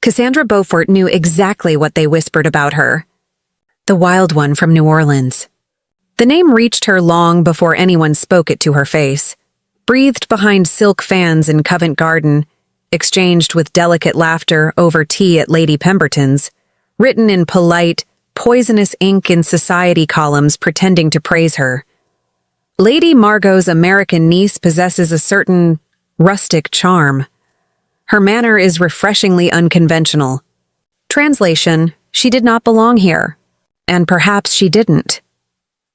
Cassandra Beaufort knew exactly what they whispered about her. The Wild One from New Orleans. The name reached her long before anyone spoke it to her face. Breathed behind silk fans in Covent Garden, exchanged with delicate laughter over tea at Lady Pemberton's, written in polite, poisonous ink in society columns pretending to praise her. Lady Margot's American niece possesses a certain rustic charm. Her manner is refreshingly unconventional. Translation, she did not belong here. And perhaps she didn't.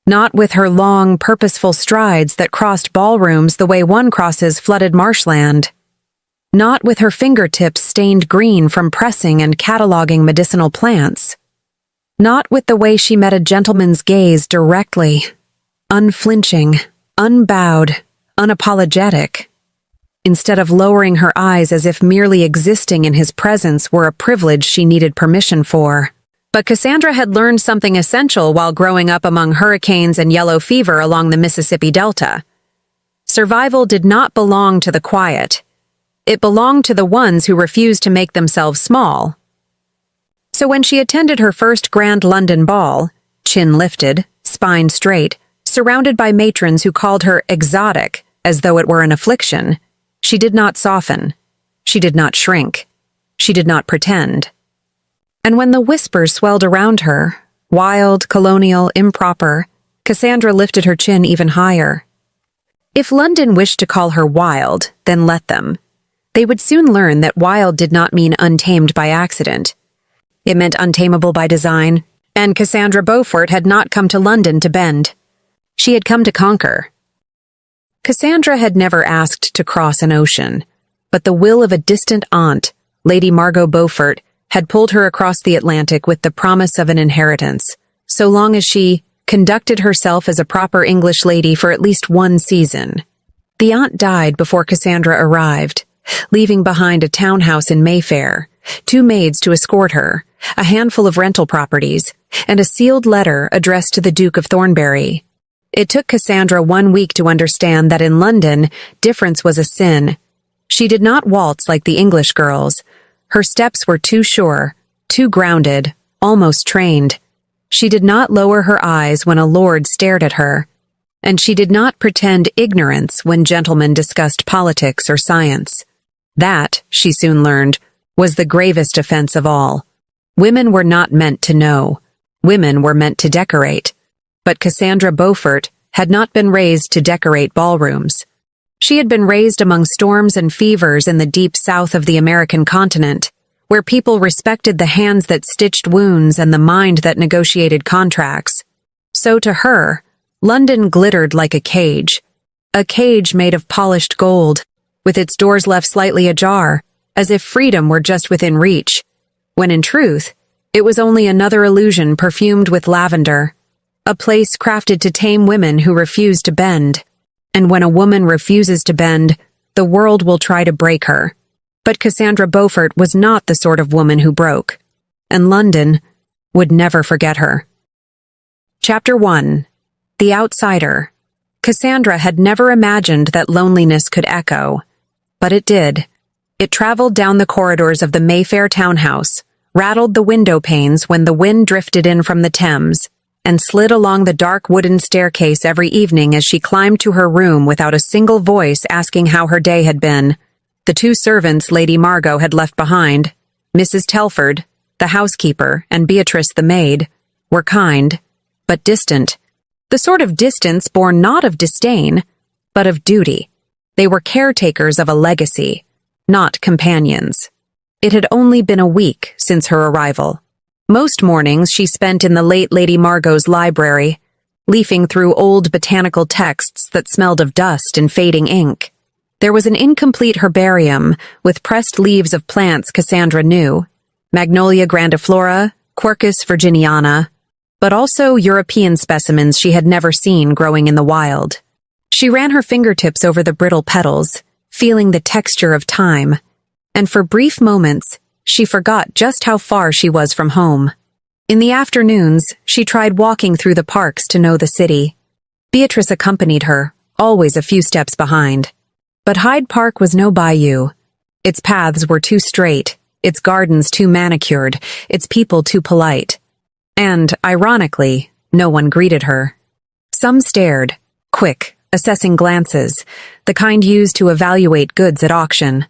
Not with her long, purposeful strides that crossed ballrooms the way one crosses flooded marshland. Not with her fingertips stained green from pressing and cataloging medicinal plants. Not with the way she met a gentleman's gaze directly, unflinching, unbowed, unapologetic. Instead of lowering her eyes as if merely existing in his presence were a privilege she needed permission for. But Cassandra had learned something essential while growing up among hurricanes and yellow fever along the Mississippi Delta. Survival did not belong to the quiet. It belonged to the ones who refused to make themselves small. So when she attended her first grand London ball, chin lifted, spine straight, surrounded by matrons who called her exotic as though it were an affliction, she did not soften. She did not shrink. She did not pretend. And when the whispers swelled around her, wild, colonial, improper, Cassandra lifted her chin even higher. If London wished to call her wild, then let them. They would soon learn that wild did not mean untamed by accident. It meant untamable by design, and Cassandra Beaufort had not come to London to bend. She had come to conquer. Cassandra had never asked to cross an ocean, but the will of a distant aunt, Lady Margot Beaufort, had pulled her across the Atlantic with the promise of an inheritance, so long as she conducted herself as a proper English lady for at least one season. The aunt died before Cassandra arrived, leaving behind a townhouse in Mayfair, 2 maids to escort her, a handful of rental properties, and a sealed letter addressed to the Duke of Thornbury. It took Cassandra 1 week to understand that in London, difference was a sin. She did not waltz like the English girls. Her steps were too sure, too grounded, almost trained. She did not lower her eyes when a lord stared at her, and she did not pretend ignorance when gentlemen discussed politics or science. That, she soon learned, was the gravest offense of all. Women were not meant to know. Women were meant to decorate. But Cassandra Beaufort had not been raised to decorate ballrooms. She had been raised among storms and fevers in the deep south of the American continent, where people respected the hands that stitched wounds and the mind that negotiated contracts. So to her, London glittered like a cage made of polished gold, with its doors left slightly ajar, as if freedom were just within reach, when in truth, it was only another illusion perfumed with lavender, a place crafted to tame women who refuse to bend. And when a woman refuses to bend, the world will try to break her. But Cassandra Beaufort was not the sort of woman who broke, and London would never forget her. Chapter 1. The Outsider. Cassandra had never imagined that loneliness could echo, but it did. It traveled down the corridors of the Mayfair townhouse, rattled the window panes when the wind drifted in from the Thames, and slid along the dark wooden staircase every evening as she climbed to her room without a single voice asking how her day had been. The 2 servants Lady Margot had left behind, Mrs. Telford, the housekeeper, and Beatrice the maid, were kind, but distant. The sort of distance born not of disdain, but of duty. They were caretakers of a legacy, not companions. It had only been a week since her arrival. Most mornings she spent in the late Lady Margot's library, leafing through old botanical texts that smelled of dust and fading ink. There was an incomplete herbarium with pressed leaves of plants Cassandra knew, Magnolia grandiflora, Quercus virginiana, but also European specimens she had never seen growing in the wild. She ran her fingertips over the brittle petals, feeling the texture of time, and for brief moments, she forgot just how far she was from home. In the afternoons, she tried walking through the parks to know the city. Beatrice accompanied her, always a few steps behind. But Hyde Park was no bayou. Its paths were too straight, its gardens too manicured, its people too polite. And, ironically, no one greeted her. Some stared, quick, assessing glances, the kind used to evaluate goods at auction.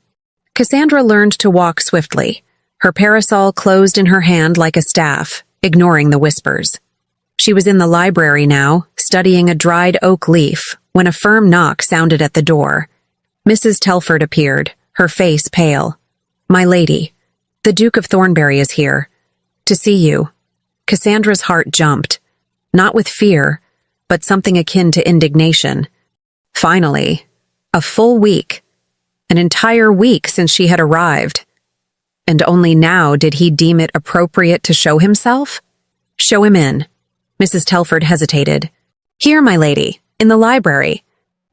Cassandra learned to walk swiftly, her parasol closed in her hand like a staff, ignoring the whispers. She was in the library now, studying a dried oak leaf, when a firm knock sounded at the door. Mrs. Telford appeared, her face pale. "My lady, the Duke of Thornbury is here. To see you." Cassandra's heart jumped, not with fear, but something akin to indignation. Finally, a full week, an entire week since she had arrived. And only now did he deem it appropriate to show himself? "Show him in." Mrs. Telford hesitated. "Here, my lady, in the library.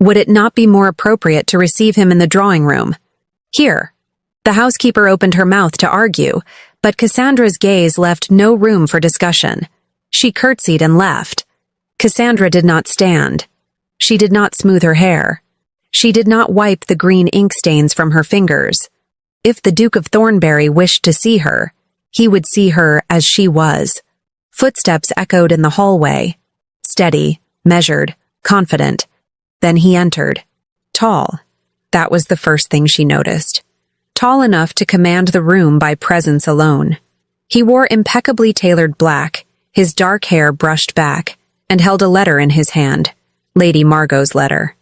Would it not be more appropriate to receive him in the drawing room?" "Here." The housekeeper opened her mouth to argue, but Cassandra's gaze left no room for discussion. She curtsied and left. Cassandra did not stand. She did not smooth her hair. She did not wipe the green ink stains from her fingers. If the Duke of Thornbury wished to see her, he would see her as she was. Footsteps echoed in the hallway. Steady, measured, confident. Then he entered. Tall. That was the first thing she noticed. Tall enough to command the room by presence alone. He wore impeccably tailored black, his dark hair brushed back, and held a letter in his hand, Lady Margot's letter.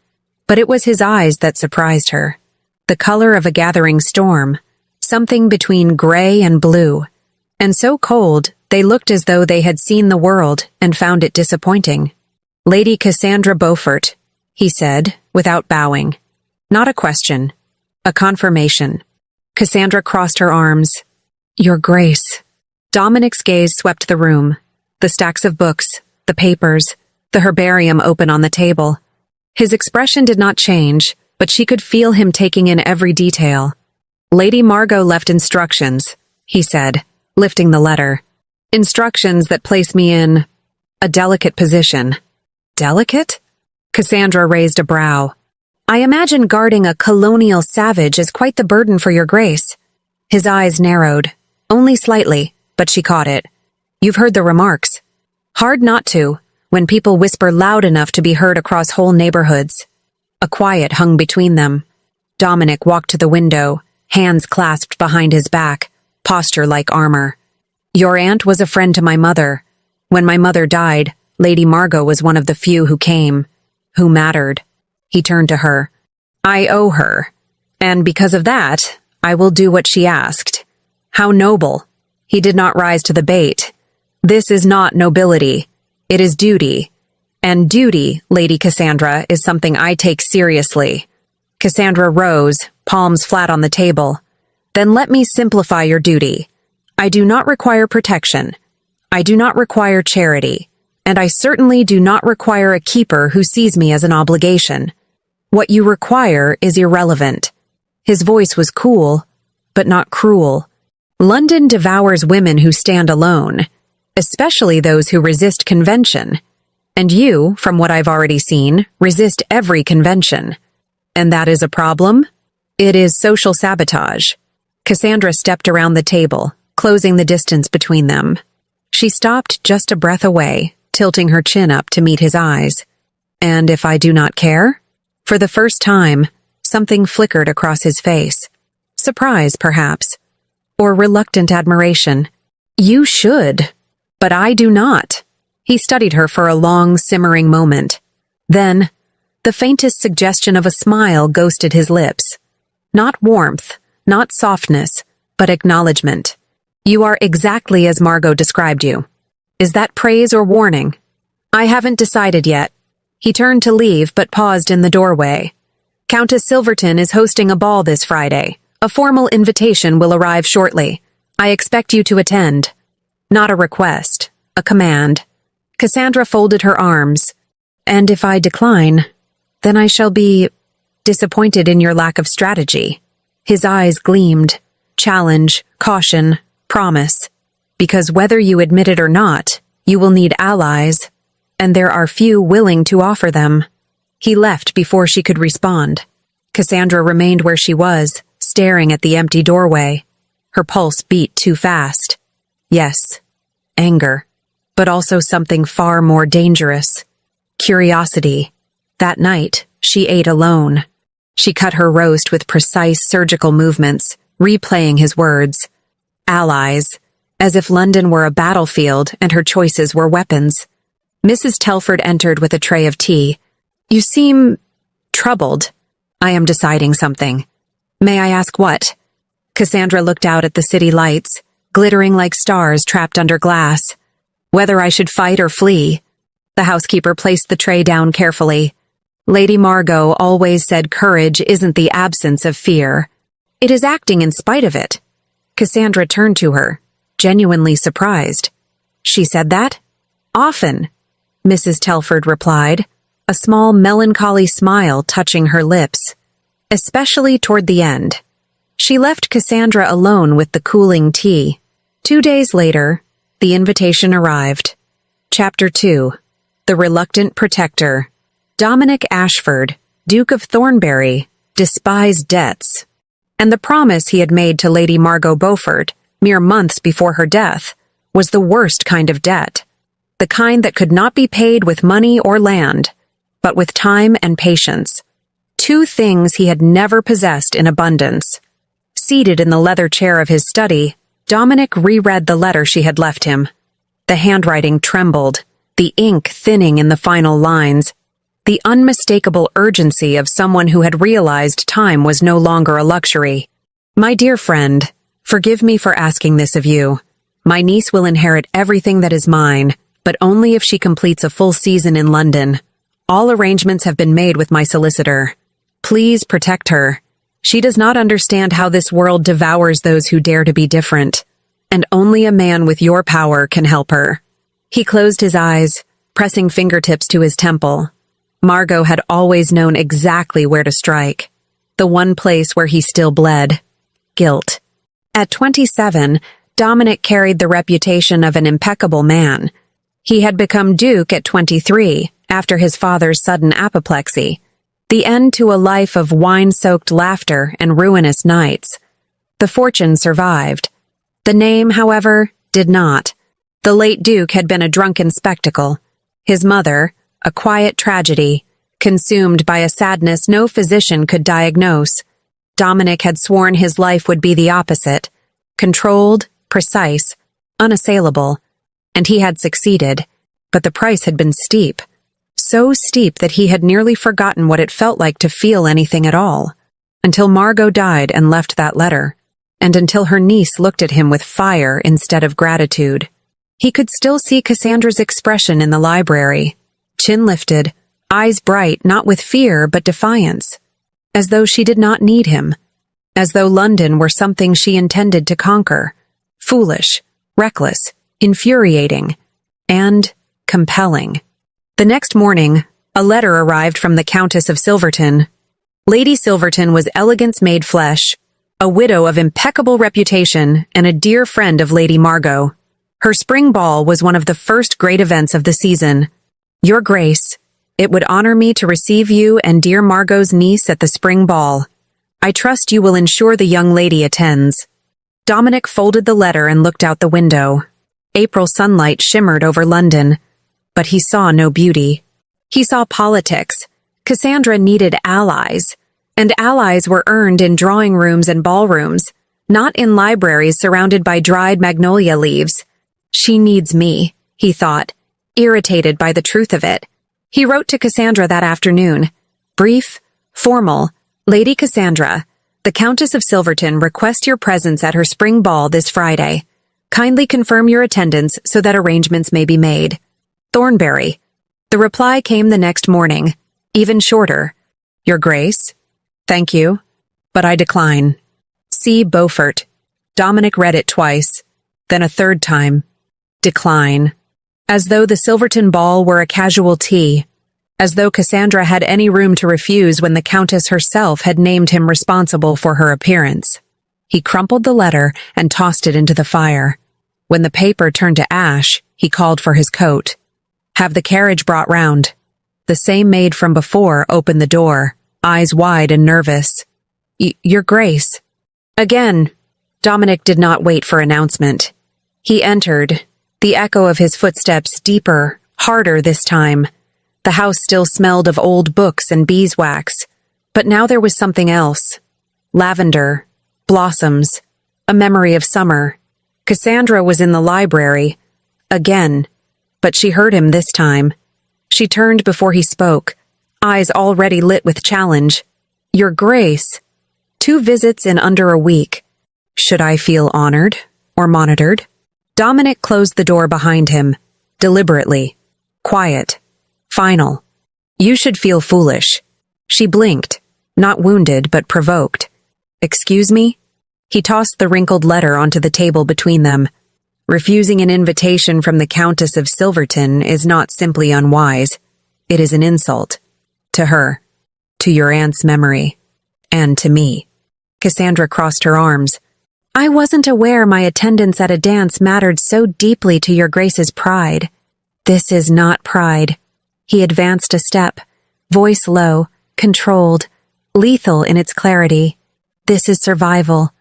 But it was his eyes that surprised her. The color of a gathering storm, something between gray and blue, and so cold they looked as though they had seen the world and found it disappointing. "Lady Cassandra Beaufort," he said, without bowing. Not a question, a confirmation. Cassandra crossed her arms. "Your Grace." Dominic's gaze swept the room, the stacks of books, the papers, the herbarium open on the table. His expression did not change, but she could feel him taking in every detail. "Lady Margot left instructions," he said, lifting the letter. "Instructions that place me in a delicate position." "Delicate?" Cassandra raised a brow. "I imagine guarding a colonial savage is quite the burden for your Grace." His eyes narrowed, only slightly, but she caught it. "You've heard the remarks. Hard not to, when people whisper loud enough to be heard across whole neighborhoods." A quiet hung between them. Dominic walked to the window, hands clasped behind his back, posture like armor. "Your aunt was a friend to my mother. When my mother died, Lady Margot was one of the few who came, who mattered." He turned to her. "I owe her, and because of that, I will do what she asked." How noble. He did not rise to the bait. This is not nobility. It is duty. And duty, Lady Cassandra, is something I take seriously. Cassandra rose, palms flat on the table. "Then let me simplify your duty. I do not require protection. I do not require charity. And I certainly do not require a keeper who sees me as an obligation. What you require is irrelevant." His voice was cool, but not cruel. "London devours women who stand alone, especially those who resist convention. And you, from what I've already seen, resist every convention. And that is a problem? It is social sabotage." Cassandra stepped around the table, closing the distance between them. She stopped just a breath away, tilting her chin up to meet his eyes. "And if I do not care?" For the first time, something flickered across his face. Surprise, perhaps. Or reluctant admiration. "You should, but I do not." He studied her for a long, simmering moment. Then, the faintest suggestion of a smile ghosted his lips. Not warmth, not softness, but acknowledgement. "You are exactly as Margot described you. Is that praise or warning?" "I haven't decided yet." He turned to leave but paused in the doorway. "Countess Silverton is hosting a ball this Friday. A formal invitation will arrive shortly. I expect you to attend." Not a request, a command. Cassandra folded her arms. "And if I decline, then I shall be disappointed in your lack of strategy." His eyes gleamed. Challenge, caution, promise. "Because whether you admit it or not, you will need allies, and there are few willing to offer them." He left before she could respond. Cassandra remained where she was, staring at the empty doorway. Her pulse beat too fast. Yes, anger, but also something far more dangerous. Curiosity. That night, she ate alone. She cut her roast with precise surgical movements, replaying his words. Allies, as if London were a battlefield and her choices were weapons. Mrs. Telford entered with a tray of tea. You seem troubled. I am deciding something. May I ask what? Cassandra looked out at the city lights, glittering like stars trapped under glass. Whether I should fight or flee. The housekeeper placed the tray down carefully. Lady Margot always said courage isn't the absence of fear. It is acting in spite of it. Cassandra turned to her, genuinely surprised. She said that? Often, Mrs. Telford replied, a small melancholy smile touching her lips. Especially toward the end. She left Cassandra alone with the cooling tea. 2 days later, the invitation arrived. Chapter 2. The Reluctant Protector. Dominic Ashford, Duke of Thornbury, despised debts. And the promise he had made to Lady Margot Beaufort, mere months before her death, was the worst kind of debt. The kind that could not be paid with money or land, but with time and patience. 2 things he had never possessed in abundance. Seated in the leather chair of his study, Dominic reread the letter she had left him. The handwriting trembled, the ink thinning in the final lines, the unmistakable urgency of someone who had realized time was no longer a luxury. My dear friend, forgive me for asking this of you. My niece will inherit everything that is mine, but only if she completes a full season in London. All arrangements have been made with my solicitor. Please protect her. She does not understand how this world devours those who dare to be different, and only a man with your power can help her. He closed his eyes, pressing fingertips to his temple. Margot had always known exactly where to strike. The one place where he still bled. Guilt. At 27, Dominic carried the reputation of an impeccable man. He had become Duke at 23, after his father's sudden apoplexy. The end to a life of wine-soaked laughter and ruinous nights. The fortune survived. The name, however, did not. The late Duke had been a drunken spectacle. His mother, a quiet tragedy, consumed by a sadness no physician could diagnose. Dominic had sworn his life would be the opposite. Controlled, precise, unassailable. And he had succeeded. But the price had been steep. So steep that he had nearly forgotten what it felt like to feel anything at all. Until Margot died and left that letter. And until her niece looked at him with fire instead of gratitude. He could still see Cassandra's expression in the library. Chin lifted, eyes bright not with fear but defiance. As though she did not need him. As though London were something she intended to conquer. Foolish, reckless, infuriating, and compelling. The next morning, a letter arrived from the Countess of Silverton. Lady Silverton was elegance made flesh, a widow of impeccable reputation and a dear friend of Lady Margot. Her spring ball was one of the first great events of the season. Your Grace, it would honor me to receive you and dear Margot's niece at the spring ball. I trust you will ensure the young lady attends. Dominic folded the letter and looked out the window. April sunlight shimmered over London, but he saw no beauty. He saw politics. Cassandra needed allies, and allies were earned in drawing rooms and ballrooms, not in libraries surrounded by dried magnolia leaves. She needs me, he thought, irritated by the truth of it. He wrote to Cassandra that afternoon. Brief, formal, Lady Cassandra, the Countess of Silverton requests your presence at her spring ball this Friday. Kindly confirm your attendance so that arrangements may be made. Thornbury. The reply came the next morning, even shorter. Your Grace? Thank you, but I decline. C. Beaufort. Dominic read it twice, then a third time. Decline. As though the Silverton ball were a casual tea. As though Cassandra had any room to refuse when the Countess herself had named him responsible for her appearance. He crumpled the letter and tossed it into the fire. When the paper turned to ash, he called for his coat. Have the carriage brought round. The same maid from before opened the door, eyes wide and nervous. Your Grace. Again, Dominic did not wait for announcement. He entered, the echo of his footsteps deeper, harder this time. The house still smelled of old books and beeswax, but now there was something else. Lavender, blossoms, a memory of summer. Cassandra was in the library, again, but she heard him this time. She turned before he spoke, eyes already lit with challenge. Your Grace, 2 visits in under a week. Should I feel honored or monitored? Dominic closed the door behind him, deliberately, quiet, final. You should feel foolish. She blinked, not wounded but provoked. Excuse me? He tossed the wrinkled letter onto the table between them. Refusing an invitation from the Countess of Silverton is not simply unwise. It is an insult. To her, to your aunt's memory, and to me. Cassandra crossed her arms. I wasn't aware my attendance at a dance mattered so deeply to your Grace's pride. This is not pride. He advanced a step, voice low, controlled, lethal in its clarity. This is survival.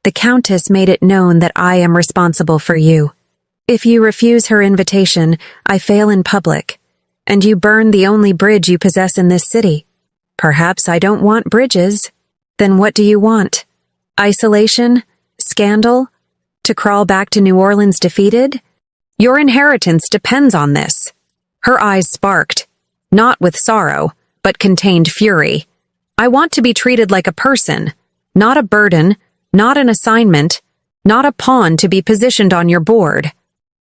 The Countess made it known that I am responsible for you. If you refuse her invitation, I fail in public, and you burn the only bridge you possess in this city. Perhaps I don't want bridges. Then what do you want? Isolation? Scandal? To crawl back to New Orleans defeated? Your inheritance depends on this. Her eyes sparked, not with sorrow, but contained fury. I want to be treated like a person, not a burden, not an assignment, not a pawn to be positioned on your board.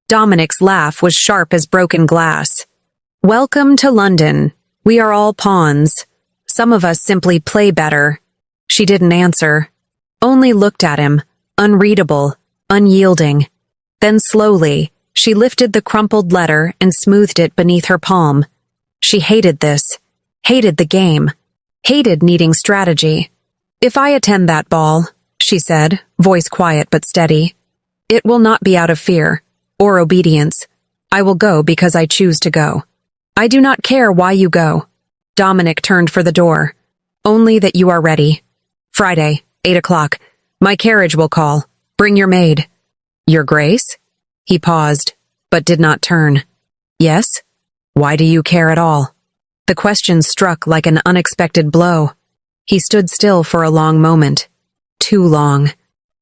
Dominic's laugh was sharp as broken glass. Welcome to London. We are all pawns. Some of us simply play better. She didn't answer, only looked at him, unreadable, unyielding. Then slowly, she lifted the crumpled letter and smoothed it beneath her palm. She hated this, hated the game, hated needing strategy. If I attend that ball, she said, voice quiet but steady, it will not be out of fear or obedience. I will go because I choose to go. I do not care why you go. Dominic turned for the door. Only that you are ready. Friday, 8 o'clock. My carriage will call. Bring your maid. Your Grace? He paused, but did not turn. Yes? Why do you care at all? The question struck like an unexpected blow. He stood still for a long moment. Too long.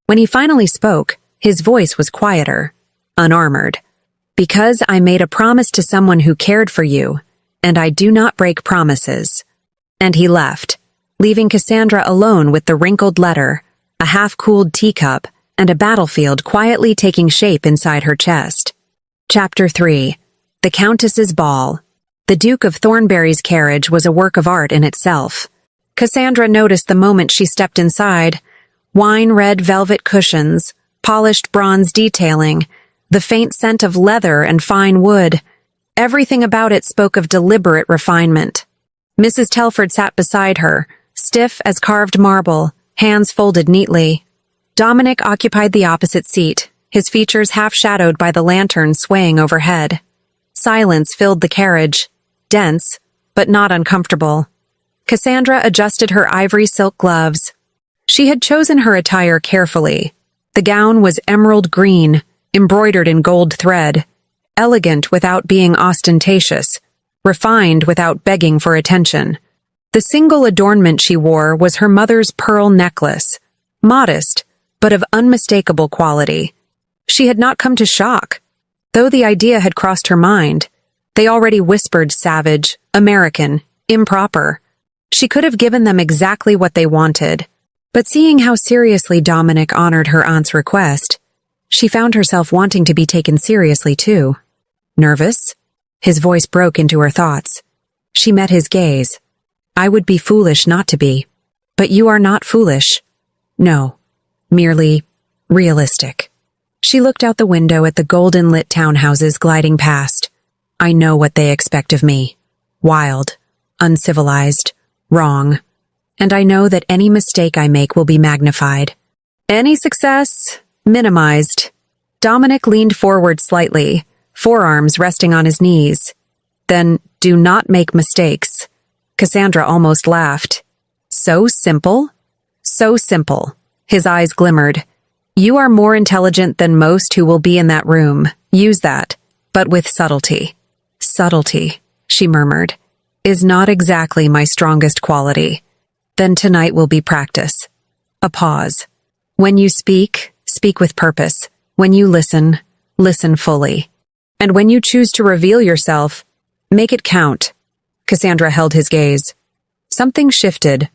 When he finally spoke, his voice was quieter, unarmored. Because I made a promise to someone who cared for you, and I do not break promises. And he left, leaving Cassandra alone with the wrinkled letter, a half-cooled teacup, and a battlefield quietly taking shape inside her chest. Chapter 3. The Countess's Ball. The Duke of Thornbury's carriage was a work of art in itself. Cassandra noticed the moment she stepped inside. Wine-red velvet cushions, polished bronze detailing, the faint scent of leather and fine wood. Everything about it spoke of deliberate refinement. Mrs. Telford sat beside her, stiff as carved marble, hands folded neatly. Dominic occupied the opposite seat, his features half-shadowed by the lantern swaying overhead. Silence filled the carriage, dense, but not uncomfortable. Cassandra adjusted her ivory silk gloves. She had chosen her attire carefully. The gown was emerald green, embroidered in gold thread, elegant without being ostentatious, refined without begging for attention. The single adornment she wore was her mother's pearl necklace, modest, but of unmistakable quality. She had not come to shock, though the idea had crossed her mind. They already whispered savage, American, improper. She could have given them exactly what they wanted, but seeing how seriously Dominic honored her aunt's request, she found herself wanting to be taken seriously too. Nervous? His voice broke into her thoughts. She met his gaze. I would be foolish not to be. But you are not foolish. No, merely realistic. She looked out the window at the golden-lit townhouses gliding past. I know what they expect of me. Wild, uncivilized, wrong. And I know that any mistake I make will be magnified. Any success, minimized. Dominic leaned forward slightly, forearms resting on his knees. Then, do not make mistakes. Cassandra almost laughed. So simple? So simple. His eyes glimmered. You are more intelligent than most who will be in that room. Use that, but with subtlety. Subtlety, she murmured, is not exactly my strongest quality. Then tonight will be practice. A pause. When you speak, speak with purpose. When you listen, listen fully. And when you choose to reveal yourself, make it count. Cassandra held his gaze. Something shifted.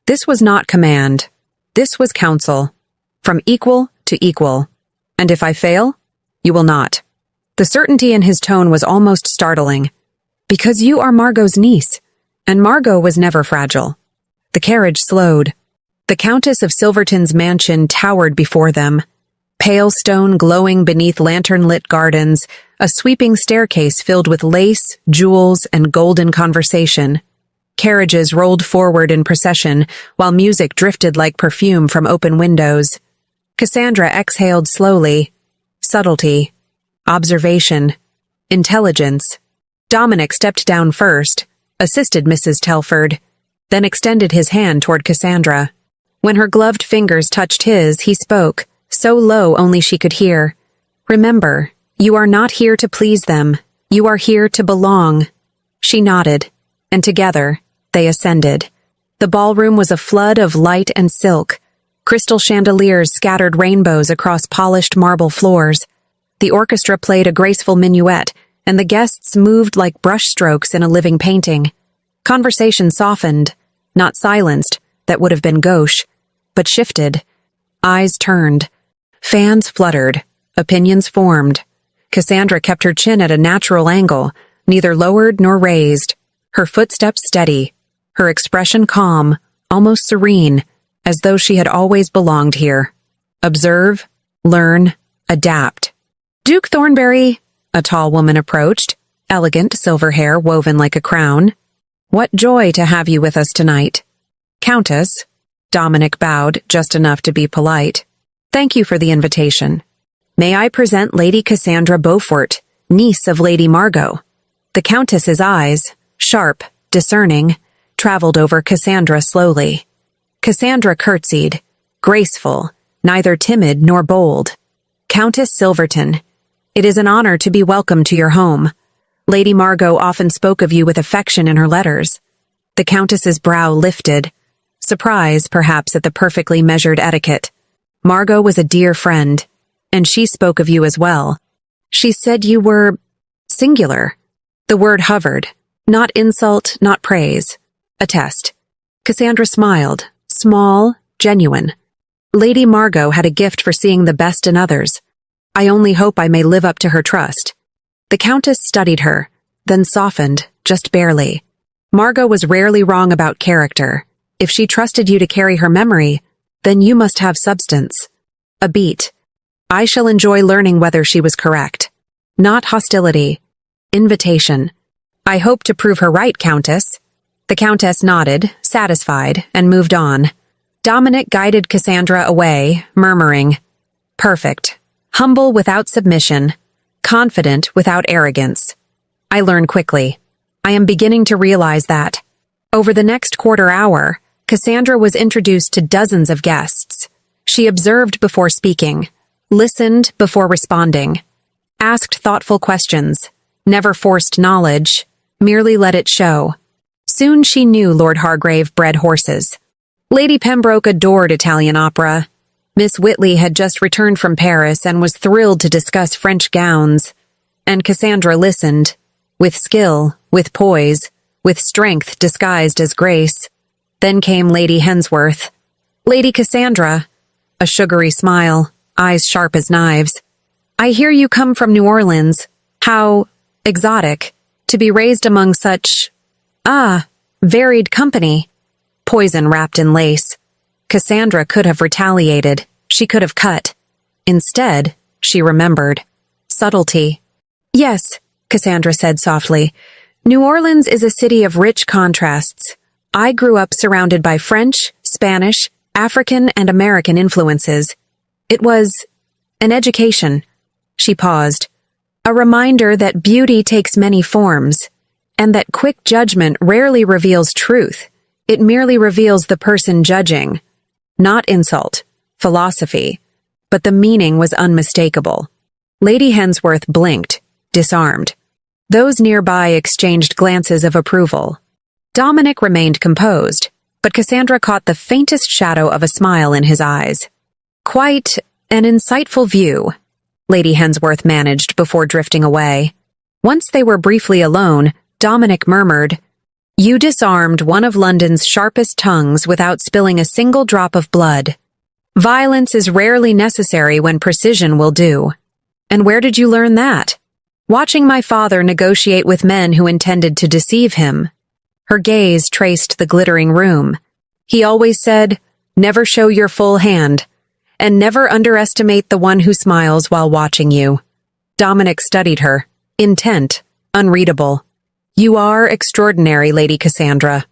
This was not command. This was counsel. From equal to equal. And if I fail, you will not. The certainty in his tone was almost startling. Because you are Margot's niece, and Margot was never fragile. The carriage slowed. The Countess of Silverton's mansion towered before them. Pale stone glowing beneath lantern-lit gardens, a sweeping staircase filled with lace, jewels, and golden conversation. Carriages rolled forward in procession, while music drifted like perfume from open windows. Cassandra exhaled slowly. Subtlety. Observation. Intelligence. Dominic stepped down first, assisted Mrs. Telford, then extended his hand toward Cassandra. When her gloved fingers touched his, he spoke, so low only she could hear. Remember, you are not here to please them. You are here to belong. She nodded, and together, they ascended. The ballroom was a flood of light and silk. Crystal chandeliers scattered rainbows across polished marble floors. The orchestra played a graceful minuet, and the guests moved like brushstrokes in a living painting. Conversation softened, not silenced, that would have been gauche, but shifted. Eyes turned. Fans fluttered. Opinions formed. Cassandra kept her chin at a natural angle, neither lowered nor raised. Her footsteps steady. Her expression calm, almost serene, as though she had always belonged here. Observe, learn, adapt. Duke Thornbury, a tall woman approached, elegant silver hair woven like a crown. What joy to have you with us tonight. Countess, Dominic bowed just enough to be polite. Thank you for the invitation. May I present Lady Cassandra Beaufort, niece of Lady Margot. The Countess's eyes, sharp, discerning, traveled over Cassandra slowly. Cassandra curtsied, graceful, neither timid nor bold. Countess Silverton, it is an honor to be welcomed to your home. Lady Margot often spoke of you with affection in her letters. The Countess's brow lifted, surprise perhaps at the perfectly measured etiquette. Margot was a dear friend, and she spoke of you as well. She said you were singular. The word hovered, not insult, not praise. A test. Cassandra smiled, small, genuine. Lady Margot had a gift for seeing the best in others. I only hope I may live up to her trust. The Countess studied her, then softened, just barely. Margot was rarely wrong about character. If she trusted you to carry her memory, then you must have substance. A beat. I shall enjoy learning whether she was correct. Not hostility. Invitation. I hope to prove her right, Countess. The Countess nodded, satisfied, and moved on. Dominic guided Cassandra away, murmuring, Perfect. Humble without submission. Confident without arrogance. I learn quickly. I am beginning to realize that. Over the next quarter hour, Cassandra was introduced to dozens of guests. She observed before speaking, listened before responding, asked thoughtful questions, never forced knowledge, merely let it show. Soon she knew Lord Hargrave bred horses. Lady Pembroke adored Italian opera. Miss Whitley had just returned from Paris and was thrilled to discuss French gowns. And Cassandra listened, with skill, with poise, with strength disguised as grace. Then came Lady Hensworth. Lady Cassandra, a sugary smile, eyes sharp as knives. I hear you come from New Orleans. How exotic, to be raised among such, varied company. Poison wrapped in lace. Cassandra could have retaliated. She could have cut. Instead, she remembered. Subtlety. Yes, Cassandra said softly. New Orleans is a city of rich contrasts. I grew up surrounded by French, Spanish, African, and American influences. It was an education. She paused. A reminder that beauty takes many forms, and that quick judgment rarely reveals truth. It merely reveals the person judging. Not insult, philosophy. but the meaning was unmistakable. Lady Hensworth blinked, disarmed. Those nearby exchanged glances of approval. Dominic remained composed, but Cassandra caught the faintest shadow of a smile in his eyes. "Quite an insightful view," Lady Hensworth managed before drifting away. Once they were briefly alone, Dominic murmured, "You disarmed one of London's sharpest tongues without spilling a single drop of blood. Violence is rarely necessary when precision will do. And where did you learn that?" "Watching my father negotiate with men who intended to deceive him." Her gaze traced the glittering room. "He always said, 'Never show your full hand, and never underestimate the one who smiles while watching you.'" Dominic studied her, intent, unreadable. "You are extraordinary, Lady Cassandra.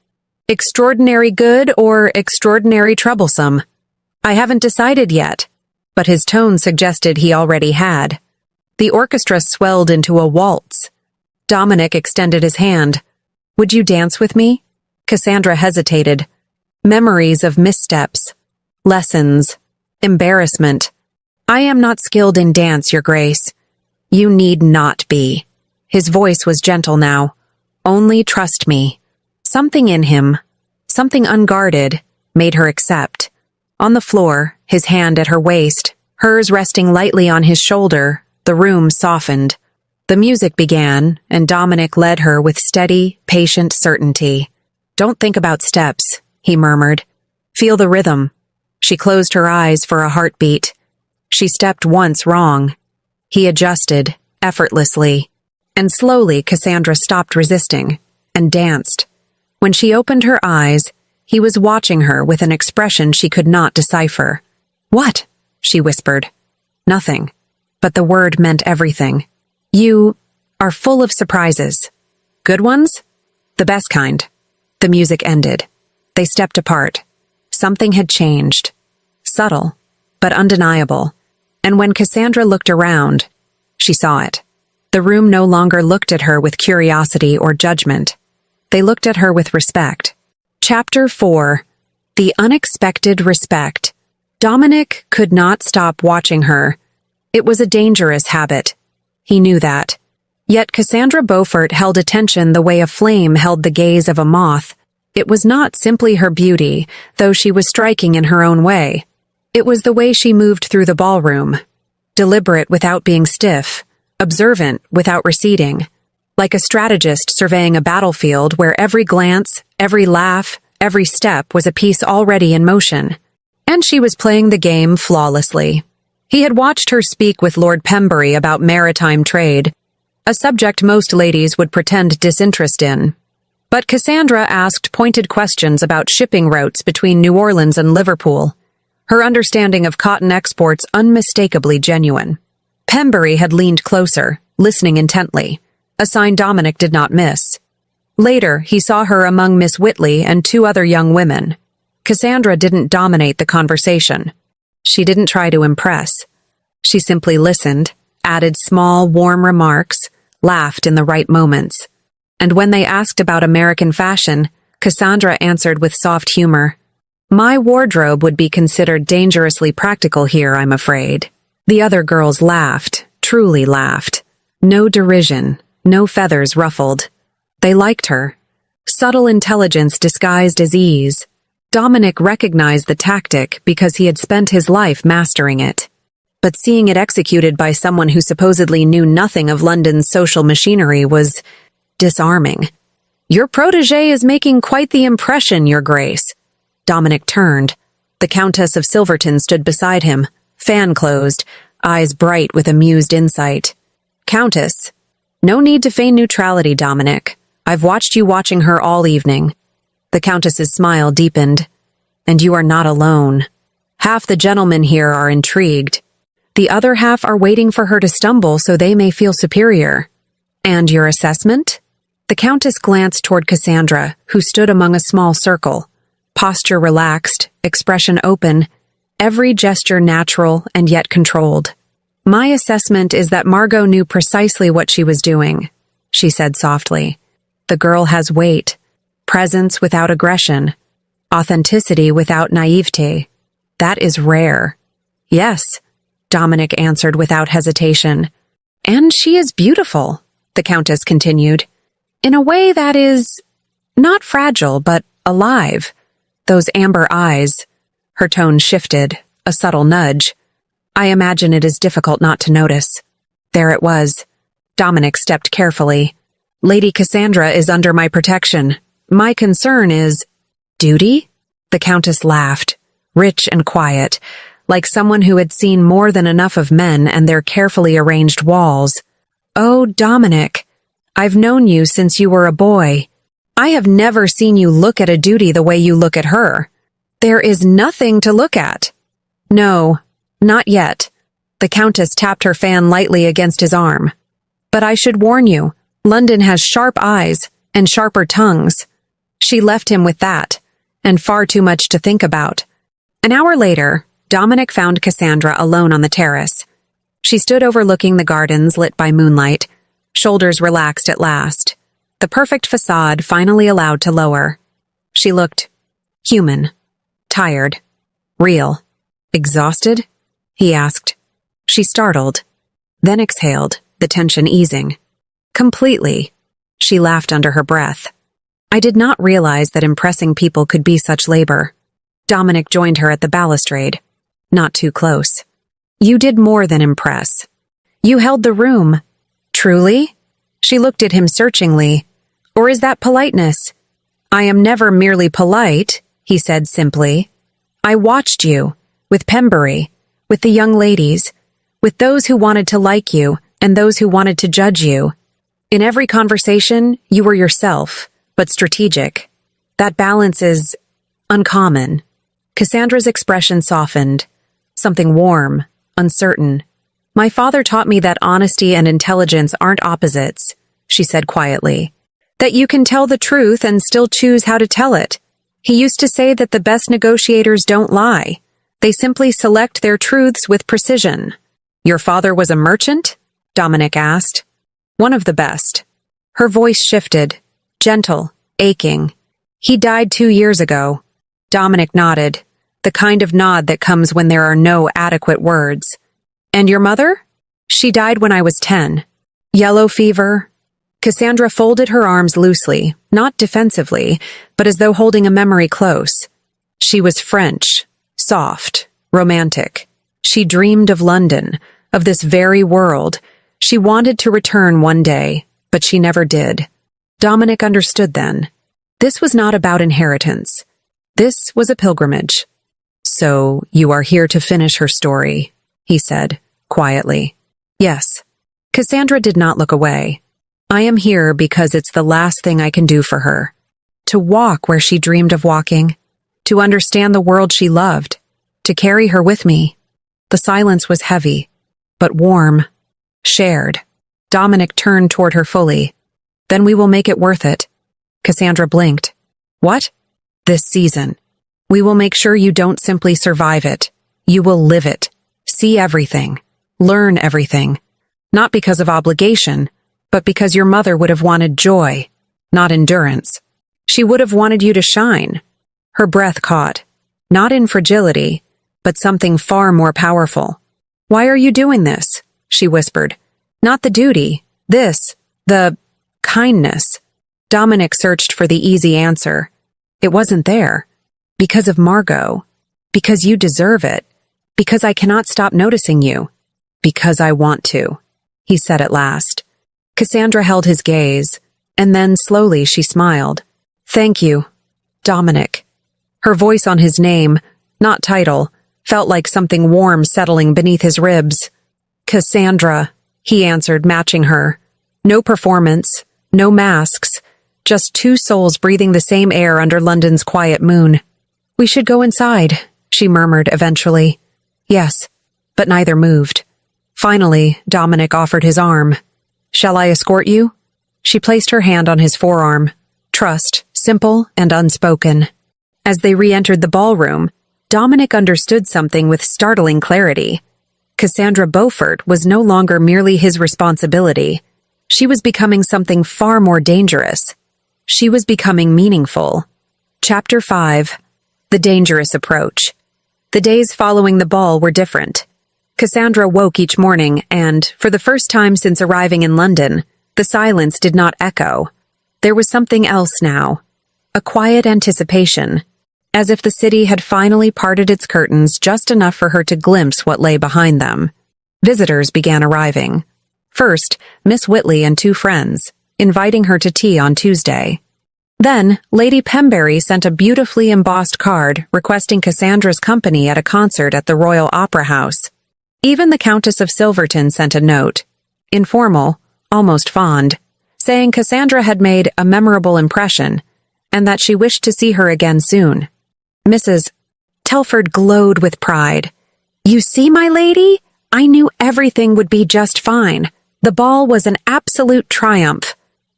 Extraordinary good or extraordinary troublesome? I haven't decided yet," but his tone suggested he already had. The orchestra swelled into a waltz. Dominic extended his hand. "Would you dance with me?" Cassandra hesitated. Memories of missteps, lessons, embarrassment. "I am not skilled in dance, Your Grace." "You need not be." His voice was gentle now. "Only trust me." Something in him, something unguarded, made her accept. On the floor, his hand at her waist, hers resting lightly on his shoulder, the room softened. The music began, and Dominic led her with steady, patient certainty. "Don't think about steps," he murmured. "Feel the rhythm." She closed her eyes for a heartbeat. She stepped once wrong. He adjusted, effortlessly. And slowly Cassandra stopped resisting, and danced. When she opened her eyes, he was watching her with an expression she could not decipher. "What?" she whispered. "Nothing." But the word meant everything. "You are full of surprises." "Good ones?" "The best kind." The music ended. They stepped apart. Something had changed. Subtle, but undeniable. And when Cassandra looked around, she saw it. The room no longer looked at her with curiosity or judgment. They looked at her with respect. Chapter 4. The Unexpected Respect. Dominic could not stop watching her. It was a dangerous habit. He knew that. Yet Cassandra Beaufort held attention the way a flame held the gaze of a moth. It was not simply her beauty, though she was striking in her own way. It was the way she moved through the ballroom. Deliberate without being stiff, observant without receding. Like a strategist surveying a battlefield where every glance, every laugh, every step was a piece already in motion. And she was playing the game flawlessly. He had watched her speak with Lord Pembury about maritime trade, a subject most ladies would pretend disinterest in. But Cassandra asked pointed questions about shipping routes between New Orleans and Liverpool, her understanding of cotton exports unmistakably genuine. Pembury had leaned closer, listening intently, a sign Dominic did not miss. Later, he saw her among Miss Whitley and two other young women. Cassandra didn't dominate the conversation. She didn't try to impress. She simply listened, added small, warm remarks, laughed in the right moments. And when they asked about American fashion, Cassandra answered with soft humor. "My wardrobe would be considered dangerously practical here, I'm afraid." The other girls laughed, truly laughed. No derision, no feathers ruffled. They liked her. Subtle intelligence disguised as ease. Dominic recognized the tactic because he had spent his life mastering it. But seeing it executed by someone who supposedly knew nothing of London's social machinery was disarming. "Your protégé is making quite the impression, Your Grace." Dominic turned. The Countess of Silverton stood beside him, fan closed, eyes bright with amused insight. "Countess, no need to feign neutrality, Dominic. I've watched you watching her all evening." The Countess's smile deepened. "And you are not alone. Half the gentlemen here are intrigued. The other half are waiting for her to stumble so they may feel superior." "And your assessment?" The Countess glanced toward Cassandra, who stood among a small circle. Posture relaxed, expression open, every gesture natural and yet controlled. "My assessment is that Margot knew precisely what she was doing," she said softly. "The girl has weight, presence without aggression, authenticity without naivete. That is rare." "Yes," Dominic answered without hesitation. And she is beautiful, the Countess continued, in a way that is not fragile, but alive. Those amber eyes. Her tone shifted, a subtle nudge. I imagine it is difficult not to notice. There it was. Dominic stepped carefully. Lady Cassandra is under my protection. My concern is... Duty? The Countess laughed, rich and quiet, like someone who had seen more than enough of men and their carefully arranged walls. Oh, Dominic, I've known you since you were a boy. I have never seen you look at a duty the way you look at her. There is nothing to look at. No, not yet. The Countess tapped her fan lightly against his arm. But I should warn you, London has sharp eyes and sharper tongues. She left him with that, and far too much to think about. An hour later, Dominic found Cassandra alone on the terrace. She stood overlooking the gardens lit by moonlight, shoulders relaxed at last, the perfect facade finally allowed to lower. She looked human, tired, real. Exhausted? He asked. She startled, then exhaled, the tension easing. Completely. She laughed under her breath. I did not realize that impressing people could be such labor. Dominic joined her at the balustrade. Not too close. You did more than impress. You held the room. Truly? She looked at him searchingly. Or is that politeness? I am never merely polite, he said simply. I watched you, with Pembury, with the young ladies, with those who wanted to like you and those who wanted to judge you. In every conversation, you were yourself, but strategic. That balance is uncommon. Cassandra's expression softened, something warm, uncertain. My father taught me that honesty and intelligence aren't opposites, she said quietly. That you can tell the truth and still choose how to tell it. He used to say that the best negotiators don't lie. They simply select their truths with precision. Your father was a merchant? Dominic asked. One of the best. Her voice shifted, gentle, aching. He died 2 years ago. Dominic nodded, the kind of nod that comes when there are no adequate words. And your mother? She died when I was 10. Yellow fever. Cassandra folded her arms loosely, not defensively, but as though holding a memory close. She was French, soft, romantic. She dreamed of London, of this very world. She wanted to return one day, but she never did. Dominic understood then. This was not about inheritance. This was a pilgrimage. So you are here to finish her story, he said, quietly. Yes. Cassandra did not look away. I am here because it's the last thing I can do for her. To walk where she dreamed of walking. To understand the world she loved. To carry her with me. The silence was heavy, but warm. Shared. Dominic turned toward her fully. Then we will make it worth it. Cassandra blinked. What? This season. We will make sure you don't simply survive it. You will live it. See everything. Learn everything. Not because of obligation, but because your mother would have wanted joy, not endurance. She would have wanted you to shine. Her breath caught. Not in fragility, but something far more powerful. Why are you doing this? She whispered. Not the duty. This. The kindness. Dominic searched for the easy answer. It wasn't there. Because of Margot. Because you deserve it. Because I cannot stop noticing you. Because I want to, he said at last. Cassandra held his gaze, and then slowly she smiled. Thank you, Dominic. Her voice on his name, not title, felt like something warm settling beneath his ribs. Cassandra, he answered, matching her. No performance, no masks, just two souls breathing the same air under London's quiet moon. We should go inside, she murmured eventually. Yes, but neither moved. Finally, Dominic offered his arm. Shall I escort you? She placed her hand on his forearm. Trust, simple and unspoken. As they re-entered the ballroom, Dominic understood something with startling clarity. Cassandra Beaufort was no longer merely his responsibility. She was becoming something far more dangerous. She was becoming meaningful. Chapter 5. The Dangerous Approach. The days following the ball were different. Cassandra woke each morning and, for the first time since arriving in London, the silence did not echo. There was something else now. A quiet anticipation, as if the city had finally parted its curtains just enough for her to glimpse what lay behind them. Visitors began arriving. First, Miss Whitley and 2 friends, inviting her to tea on Tuesday. Then, Lady Pembury sent a beautifully embossed card requesting Cassandra's company at a concert at the Royal Opera House. Even the Countess of Silverton sent a note, informal, almost fond, saying Cassandra had made a memorable impression and that she wished to see her again soon. Mrs. Telford glowed with pride. "You see, my lady? I knew everything would be just fine. The ball was an absolute triumph."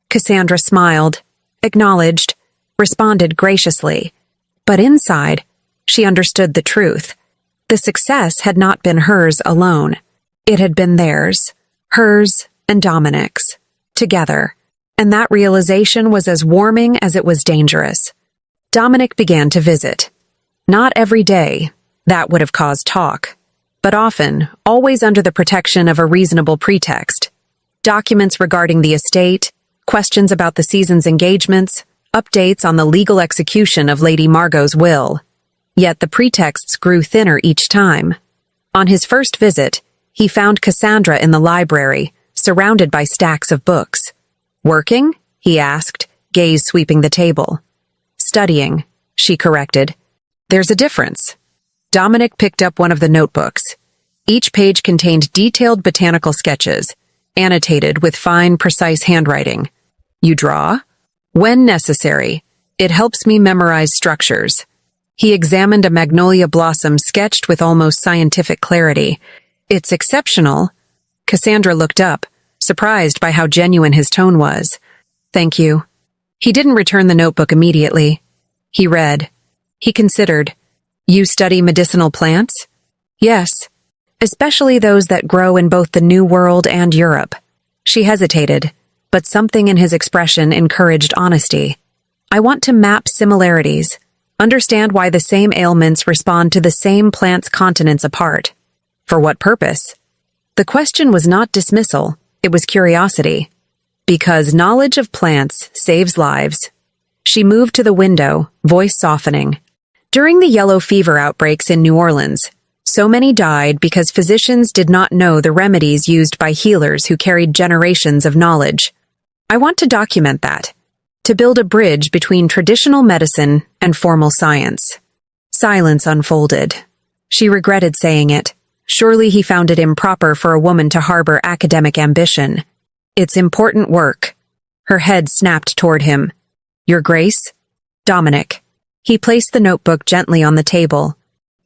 Cassandra smiled, acknowledged, responded graciously. But inside, she understood the truth. The success had not been hers alone. It had been theirs, hers and Dominic's, together. And that realization was as warming as it was dangerous. Dominic began to visit. Not every day, that would have caused talk, but often, always under the protection of a reasonable pretext. Documents regarding the estate, questions about the season's engagements, updates on the legal execution of Lady Margot's will. Yet the pretexts grew thinner each time. On his first visit, he found Cassandra in the library, surrounded by stacks of books. "Working?" he asked, gaze sweeping the table. "Studying," she corrected. "There's a difference." Dominic picked up one of the notebooks. Each page contained detailed botanical sketches, annotated with fine, precise handwriting. "You draw?" "When necessary. It helps me memorize structures." He examined a magnolia blossom sketched with almost scientific clarity. "It's exceptional." Cassandra looked up, surprised by how genuine his tone was. "Thank you." He didn't return the notebook immediately. He read. He considered. "You study medicinal plants?" "Yes, especially those that grow in both the New World and Europe." She hesitated, but something in his expression encouraged honesty. "I want to map similarities, understand why the same ailments respond to the same plants continents apart." "For what purpose?" The question was not dismissal, it was curiosity. "Because knowledge of plants saves lives." She moved to the window, voice softening. During the yellow fever outbreaks in New Orleans, so many died because physicians did not know the remedies used by healers who carried generations of knowledge. I want to document that, to build a bridge between traditional medicine and formal science. Silence unfolded. She regretted saying it. Surely he found it improper for a woman to harbor academic ambition. "It's important work." Her head snapped toward him. "Your Grace?" "Dominic." He placed the notebook gently on the table.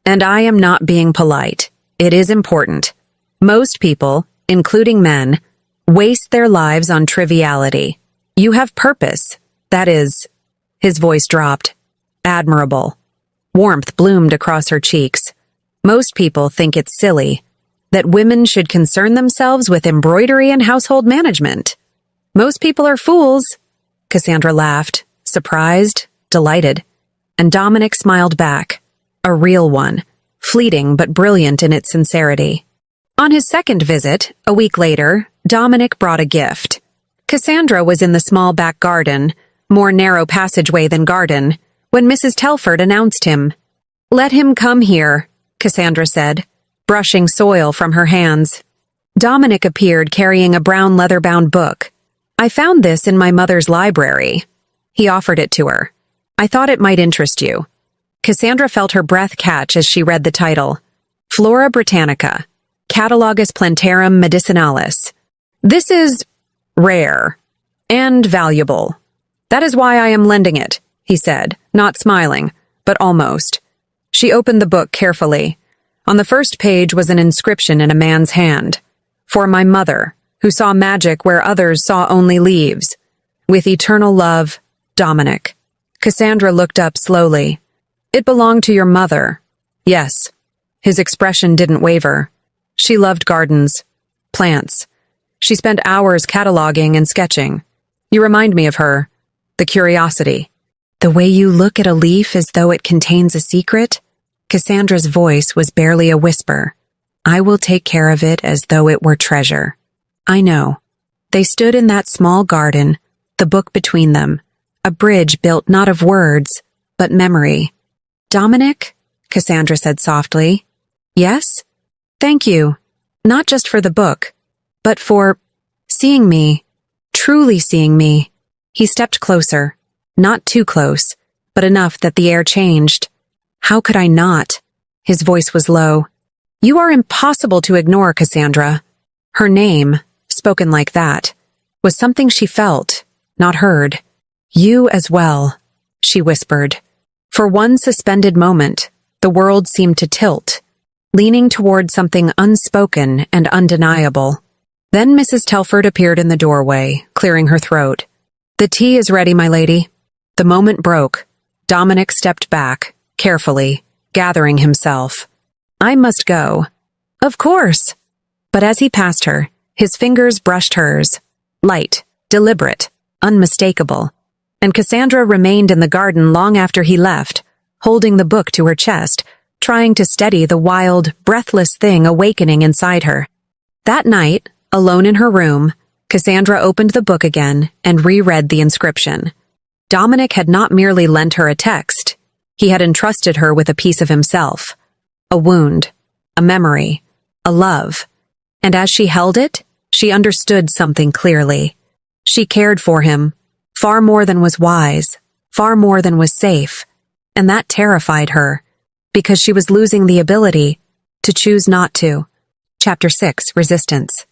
"And I am not being polite. It is important. Most people, including men, waste their lives on triviality. You have purpose. That is..." His voice dropped. "Admirable." Warmth bloomed across her cheeks. "Most people think it's silly, that women should concern themselves with embroidery and household management. Most people are fools." Cassandra laughed, surprised, delighted. And Dominic smiled back, a real one, fleeting but brilliant in its sincerity. On his second visit, a week later, Dominic brought a gift. Cassandra was in the small back garden, more narrow passageway than garden, when Mrs. Telford announced him. "Let him come here," Cassandra said, brushing soil from her hands. Dominic appeared carrying a brown leather-bound book. "I found this in my mother's library." He offered it to her. "I thought it might interest you." Cassandra felt her breath catch as she read the title. Flora Britannica, Catalogus Plantarum Medicinalis. "This is rare and valuable. That is why I am lending it," he said, not smiling, but almost. She opened the book carefully. On the first page was an inscription in a man's hand. "For my mother, who saw magic where others saw only leaves. With eternal love, Dominic." Cassandra looked up slowly. "It belonged to your mother." "Yes." His expression didn't waver. She loved gardens, plants. She spent hours cataloging and sketching. "You remind me of her. The curiosity." "The way you look at a leaf as though it contains a secret?" Cassandra's voice was barely a whisper. I will take care of it as though it were treasure. I know. They stood in that small garden, the book between them, a bridge built not of words, but memory. Dominic? Cassandra said softly. Yes? Thank you. Not just for the book, but for seeing me, truly seeing me. He stepped closer, not too close, but enough that the air changed. How could I not? His voice was low. You are impossible to ignore, Cassandra. Her name, spoken like that, was something she felt, not heard. You as well, she whispered. For one suspended moment, the world seemed to tilt, leaning toward something unspoken and undeniable. Then Mrs. Telford appeared in the doorway, clearing her throat. The tea is ready, my lady. The moment broke. Dominic stepped back, carefully, gathering himself. I must go. Of course. But as he passed her, his fingers brushed hers. Light, deliberate, unmistakable. And Cassandra remained in the garden long after he left, holding the book to her chest, trying to steady the wild, breathless thing awakening inside her. That night, alone in her room, Cassandra opened the book again and reread the inscription. Dominic had not merely lent her a text. He had entrusted her with a piece of himself. A wound, a memory, a love. And as she held it, she understood something clearly. She cared for him, far more than was wise, far more than was safe. And that terrified her, because she was losing the ability to choose not to. Chapter 6, Resistance.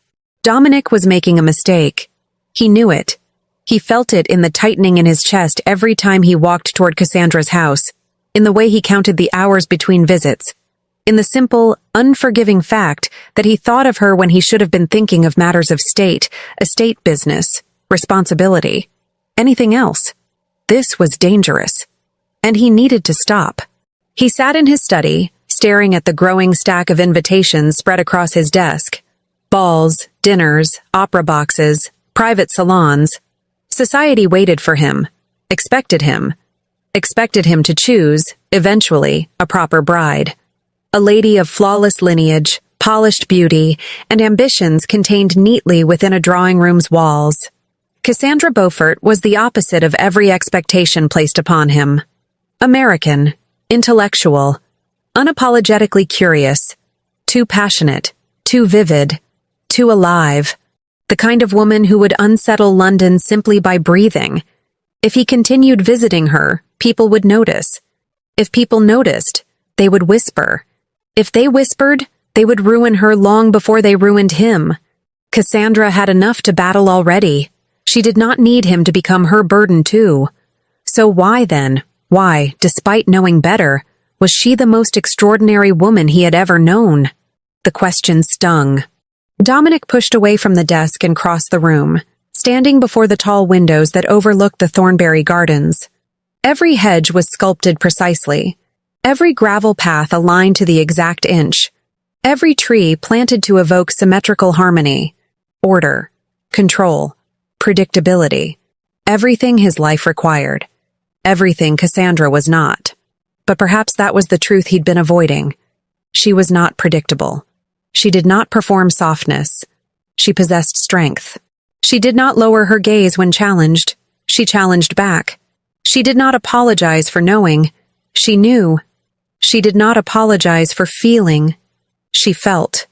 Dominic was making a mistake. He knew it. He felt it in the tightening in his chest every time he walked toward Cassandra's house, in the way he counted the hours between visits, in the simple, unforgiving fact that he thought of her when he should have been thinking of matters of state, estate business, responsibility, anything else. This was dangerous, and he needed to stop. He sat in his study, staring at the growing stack of invitations spread across his desk. Balls, dinners, opera boxes, private salons. Society waited for him, expected him to choose, eventually, a proper bride. A lady of flawless lineage, polished beauty, and ambitions contained neatly within a drawing room's walls. Cassandra Beaufort was the opposite of every expectation placed upon him. American, intellectual, unapologetically curious, too passionate, too vivid, too alive, the kind of woman who would unsettle London simply by breathing. If he continued visiting her, people would notice. If people noticed, they would whisper. If they whispered, they would ruin her long before they ruined him. Cassandra had enough to battle already. She did not need him to become her burden too. So why then, despite knowing better, was she the most extraordinary woman he had ever known? The question stung. Dominic pushed away from the desk and crossed the room, standing before the tall windows that overlooked the Thornberry Gardens. Every hedge was sculpted precisely, every gravel path aligned to the exact inch, every tree planted to evoke symmetrical harmony, order, control, predictability, everything his life required, everything Cassandra was not. But perhaps that was the truth he'd been avoiding. She was not predictable. She did not perform softness. She possessed strength. She did not lower her gaze when challenged. She challenged back. She did not apologize for knowing. She knew. She did not apologize for feeling. She felt.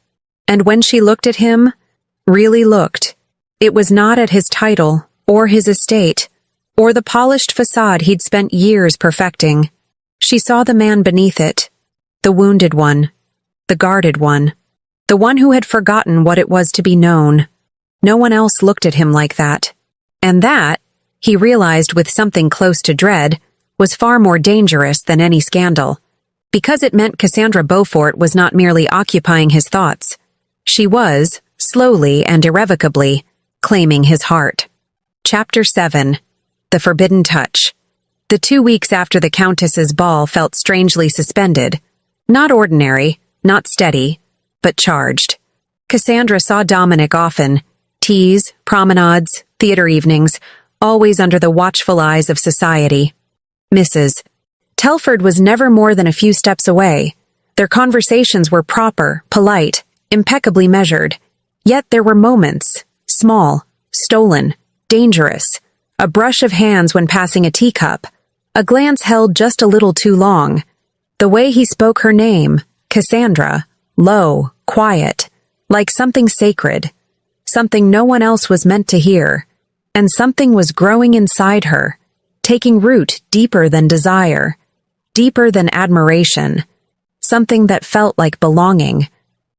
And when she looked at him, really looked, it was not at his title, or his estate, or the polished facade he'd spent years perfecting. She saw the man beneath it, the wounded one, the guarded one, the one who had forgotten what it was to be known. No one else looked at him like that. And that, he realized with something close to dread, was far more dangerous than any scandal. Because it meant Cassandra Beaufort was not merely occupying his thoughts. She was, slowly and irrevocably, claiming his heart. Chapter 7. The Forbidden Touch. The 2 weeks after the Countess's ball felt strangely suspended. Not ordinary, not steady, but charged. Cassandra saw Dominic often. Teas, promenades, theater evenings, always under the watchful eyes of society. Mrs. Telford was never more than a few steps away. Their conversations were proper, polite, impeccably measured. Yet there were moments, small, stolen, dangerous. A brush of hands when passing a teacup, a glance held just a little too long. The way he spoke her name, Cassandra, low, quiet, like something sacred, something no one else was meant to hear, and something was growing inside her, taking root deeper than desire, deeper than admiration, something that felt like belonging,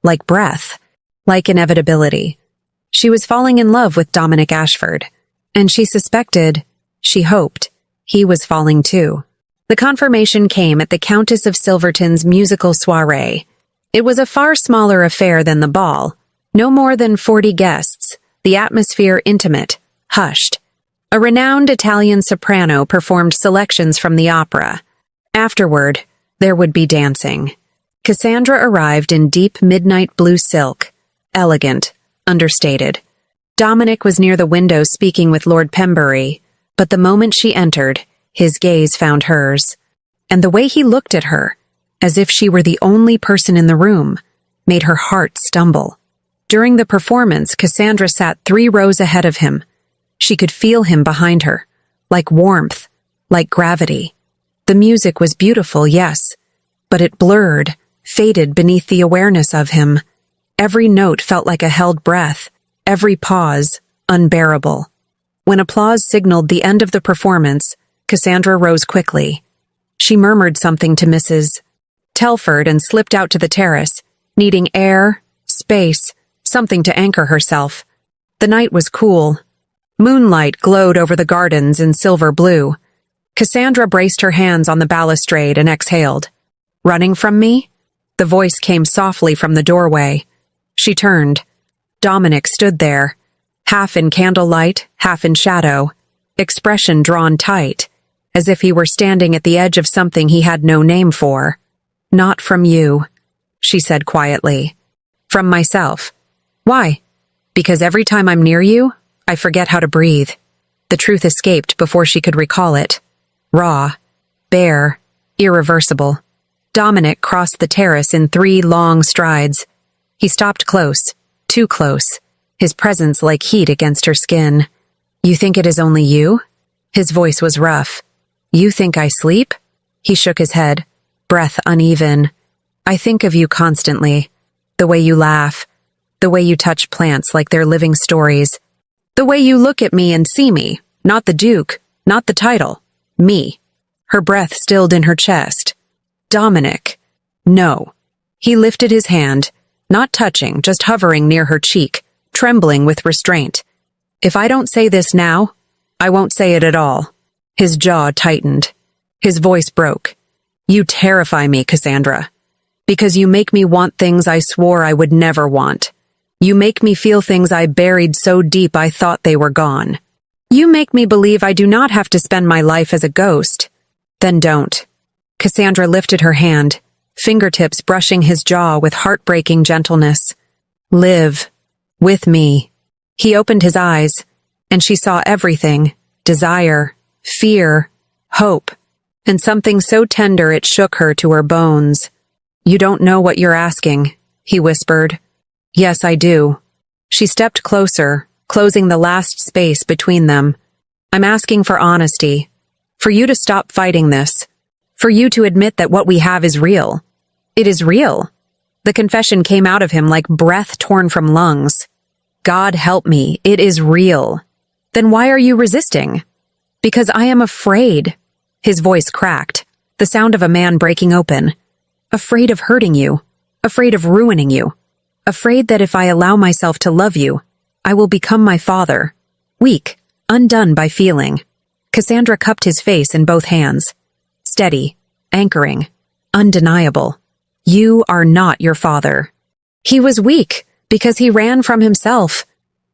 like breath, like inevitability. She was falling in love with Dominic Ashford, and she suspected, she hoped, he was falling too. The confirmation came at the Countess of Silverton's musical soiree. It was a far smaller affair than the ball, no more than 40 guests, the atmosphere intimate, hushed. A renowned Italian soprano performed selections from the opera. Afterward, there would be dancing. Cassandra arrived in deep midnight blue silk, elegant, understated. Dominic was near the window speaking with Lord Pembury, but the moment she entered, his gaze found hers. And the way he looked at her, as if she were the only person in the room, made her heart stumble. During the performance, Cassandra sat 3 rows ahead of him. She could feel him behind her, like warmth, like gravity. The music was beautiful, yes, but it blurred, faded beneath the awareness of him. Every note felt like a held breath, every pause unbearable. When applause signaled the end of the performance, Cassandra rose quickly. She murmured something to Mrs. Telford and slipped out to the terrace, needing air, space, something to anchor herself. The night was cool. Moonlight glowed over the gardens in silver blue. Cassandra braced her hands on the balustrade and exhaled. "Running from me?" The voice came softly from the doorway. She turned. Dominic stood there, half in candlelight, half in shadow, expression drawn tight, as if he were standing at the edge of something he had no name for. "Not from you," she said quietly. "From myself." "Why?" "Because every time I'm near you, I forget how to breathe." The truth escaped before she could recall it. Raw, bare, irreversible. Dominic crossed the terrace in 3 long strides. He stopped close, too close, his presence like heat against her skin. "You think it is only you?" His voice was rough. "You think I sleep?" He shook his head, breath uneven. "I think of you constantly. The way you laugh, the way you touch plants like they're living stories, the way you look at me and see me, not the Duke, not the title, me." Her breath stilled in her chest. "Dominic." "No." He lifted his hand, not touching, just hovering near her cheek, trembling with restraint. "If I don't say this now, I won't say it at all." His jaw tightened. His voice broke. "You terrify me, Cassandra. Because you make me want things I swore I would never want. You make me feel things I buried so deep I thought they were gone. You make me believe I do not have to spend my life as a ghost. Then don't." Cassandra lifted her hand, fingertips brushing his jaw with heartbreaking gentleness. "Live. With me." He opened his eyes, and she saw everything: desire, fear, hope, and something so tender it shook her to her bones. "You don't know what you're asking," he whispered. "Yes, I do." She stepped closer, closing the last space between them. "I'm asking for honesty, for you to stop fighting this, for you to admit that what we have is real. It is real." The confession came out of him like breath torn from lungs. "God help me, it is real." "Then why are you resisting?" "Because I am afraid." His voice cracked, the sound of a man breaking open. "Afraid of hurting you, afraid of ruining you, afraid that if I allow myself to love you, I will become my father, weak, undone by feeling." Cassandra cupped his face in both hands. Steady, anchoring, undeniable. "You are not your father." "He was weak because he ran from himself.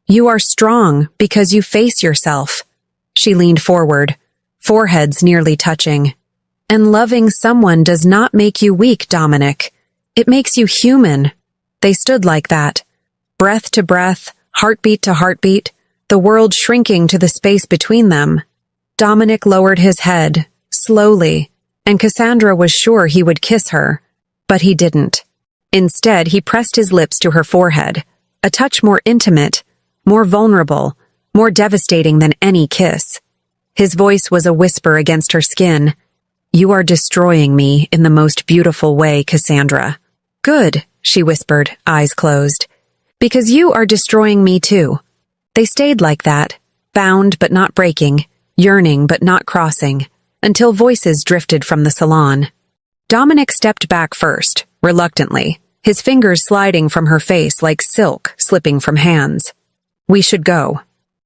You are strong because you face yourself." She leaned forward, foreheads nearly touching. "And loving someone does not make you weak, Dominic. It makes you human." They stood like that, breath to breath, heartbeat to heartbeat, the world shrinking to the space between them. Dominic lowered his head, slowly, and Cassandra was sure he would kiss her, but he didn't. Instead, he pressed his lips to her forehead, a touch more intimate, more vulnerable, more devastating than any kiss. His voice was a whisper against her skin. "You are destroying me in the most beautiful way, Cassandra." "Good," she whispered, eyes closed. "Because you are destroying me too." They stayed like that, bound but not breaking, yearning but not crossing, until voices drifted from the salon. Dominic stepped back first, reluctantly, his fingers sliding from her face like silk slipping from hands. "We should go."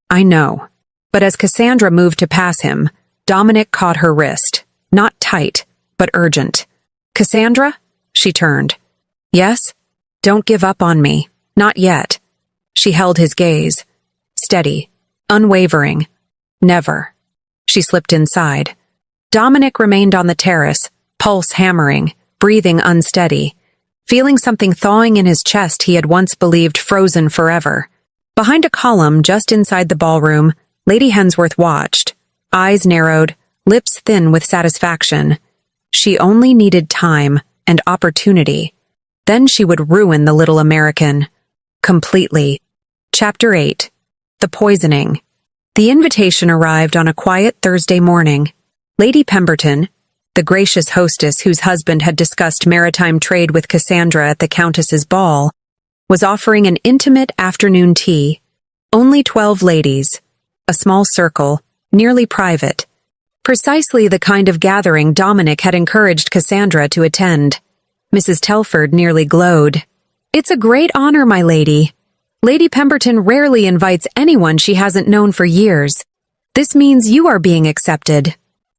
"I know." But as Cassandra moved to pass him, Dominic caught her wrist, not tight, but urgent. "Cassandra?" She turned. "Yes? Don't give up on me. Not yet." She held his gaze. Steady, unwavering. "Never." She slipped inside. Dominic remained on the terrace, pulse hammering, breathing unsteady, feeling something thawing in his chest he had once believed frozen forever. Behind a column just inside the ballroom, Lady Hensworth watched, eyes narrowed, lips thin with satisfaction. She only needed time and opportunity. Then she would ruin the little American. Completely. Chapter 8. The Poisoning. The invitation arrived on a quiet Thursday morning. Lady Pemberton, the gracious hostess whose husband had discussed maritime trade with Cassandra at the Countess's ball, was offering an intimate afternoon tea. Only 12 ladies. A small circle, nearly private. Precisely the kind of gathering Dominic had encouraged Cassandra to attend. Mrs. Telford nearly glowed. "It's a great honor, my lady. Lady Pemberton rarely invites anyone she hasn't known for years. This means you are being accepted."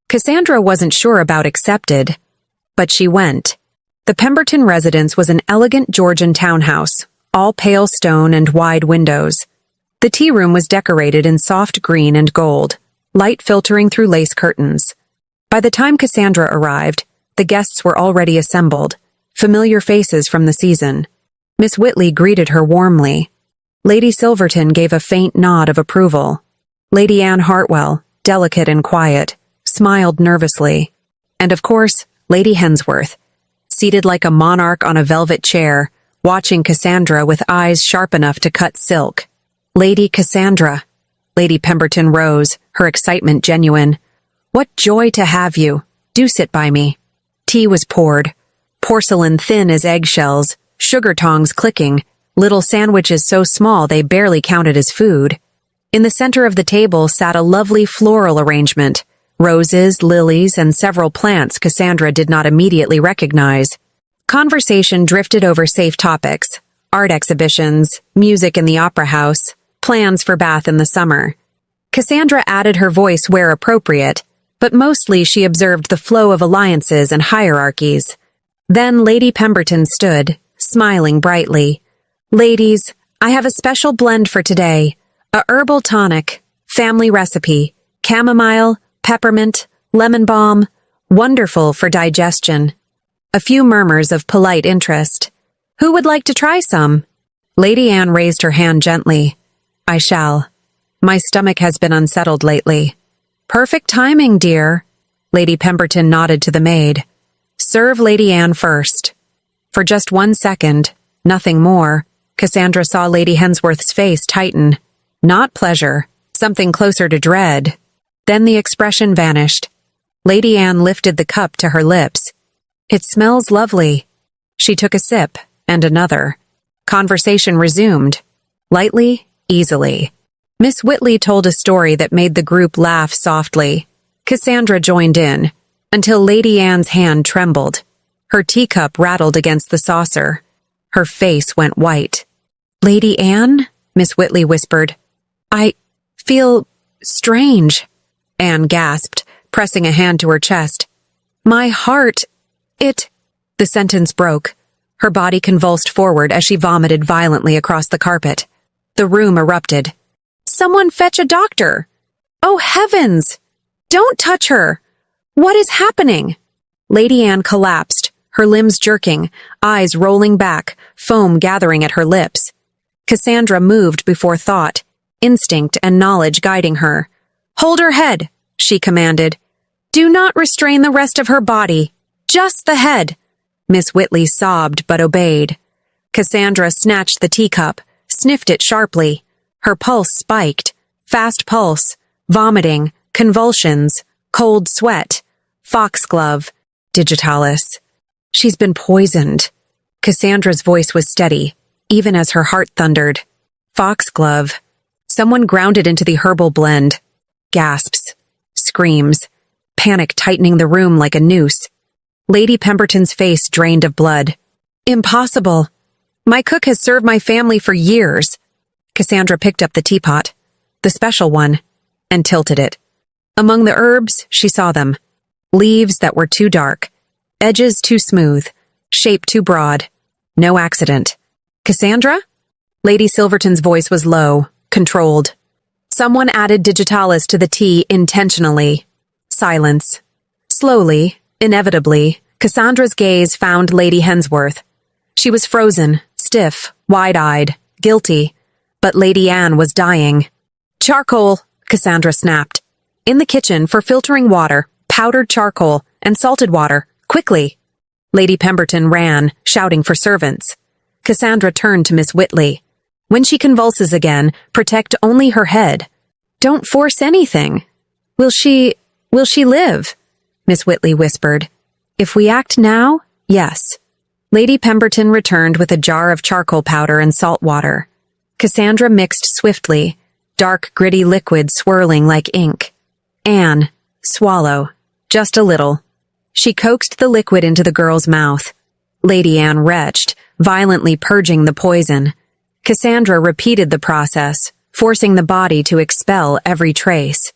Cassandra wasn't sure about accepted, but she went. The Pemberton residence was an elegant Georgian townhouse, all pale stone and wide windows. The tea room was decorated in soft green and gold, light filtering through lace curtains. By the time Cassandra arrived, the guests were already assembled, familiar faces from the season. Miss Whitley greeted her warmly. Lady Silverton gave a faint nod of approval. Lady Anne Hartwell, delicate and quiet, smiled nervously. And of course, Lady Hensworth, seated like a monarch on a velvet chair, watching Cassandra with eyes sharp enough to cut silk. "Lady Cassandra." Lady Pemberton rose, her excitement genuine. "What joy to have you. Do sit by me." Tea was poured. Porcelain thin as eggshells, sugar tongs clicking, little sandwiches so small they barely counted as food. In the center of the table sat a lovely floral arrangement, roses, lilies, and several plants Cassandra did not immediately recognize. Conversation drifted over safe topics, art exhibitions, music in the opera house, plans for Bath in the summer. Cassandra added her voice where appropriate, but mostly she observed the flow of alliances and hierarchies. Then Lady Pemberton stood, smiling brightly. "Ladies, I have a special blend for today. A herbal tonic, family recipe, chamomile, peppermint, lemon balm, wonderful for digestion." A few murmurs of polite interest. "Who would like to try some?" Lady Anne raised her hand gently. "I shall. My stomach has been unsettled lately." "Perfect timing, dear." Lady Pemberton nodded to the maid. "Serve Lady Anne first." For just 1 second, nothing more, Cassandra saw Lady Hensworth's face tighten. Not pleasure, something closer to dread. Then the expression vanished. Lady Anne lifted the cup to her lips. "It smells lovely." She took a sip, and another. Conversation resumed. Lightly, easily. Miss Whitley told a story that made the group laugh softly. Cassandra joined in, until Lady Anne's hand trembled. Her teacup rattled against the saucer. Her face went white. "Lady Anne?" Miss Whitley whispered. "I feel strange," Anne gasped, pressing a hand to her chest. "My heart, it—" The sentence broke. Her body convulsed forward as she vomited violently across the carpet. The room erupted. "Someone fetch a doctor! Oh, heavens! Don't touch her! What is happening?" Lady Anne collapsed, her limbs jerking, eyes rolling back, foam gathering at her lips. Cassandra moved before thought, instinct and knowledge guiding her. "Hold her head," she commanded. "Do not restrain the rest of her body. Just the head." Miss Whitley sobbed but obeyed. Cassandra snatched the teacup, sniffed it sharply. Her pulse spiked. Fast pulse, vomiting, convulsions, cold sweat, foxglove, digitalis. She's been poisoned. Cassandra's voice was steady, even as her heart thundered. Foxglove. Someone ground it into the herbal blend. Gasps. Screams. Panic tightening the room like a noose. Lady Pemberton's face drained of blood. Impossible. My cook has served my family for years. Cassandra picked up the teapot, the special one, and tilted it. Among the herbs, she saw them. Leaves that were too dark, edges too smooth, shape too broad. No accident. Cassandra? Lady Silverton's voice was low, controlled. Someone added digitalis to the tea intentionally. Silence. Slowly, inevitably, Cassandra's gaze found Lady Hensworth. She was frozen, stiff, wide-eyed, guilty, but Lady Anne was dying. Charcoal, Cassandra snapped. In the kitchen for filtering water, powdered charcoal, and salted water, quickly. Lady Pemberton ran, shouting for servants. Cassandra turned to Miss Whitley. When she convulses again, protect only her head. Don't force anything. Will she live? Miss Whitley whispered. If we act now, yes. Lady Pemberton returned with a jar of charcoal powder and salt water. Cassandra mixed swiftly, dark, gritty liquid swirling like ink. Anne, swallow. Just a little. She coaxed the liquid into the girl's mouth. Lady Anne retched, violently purging the poison. Cassandra repeated the process, forcing the body to expel every trace.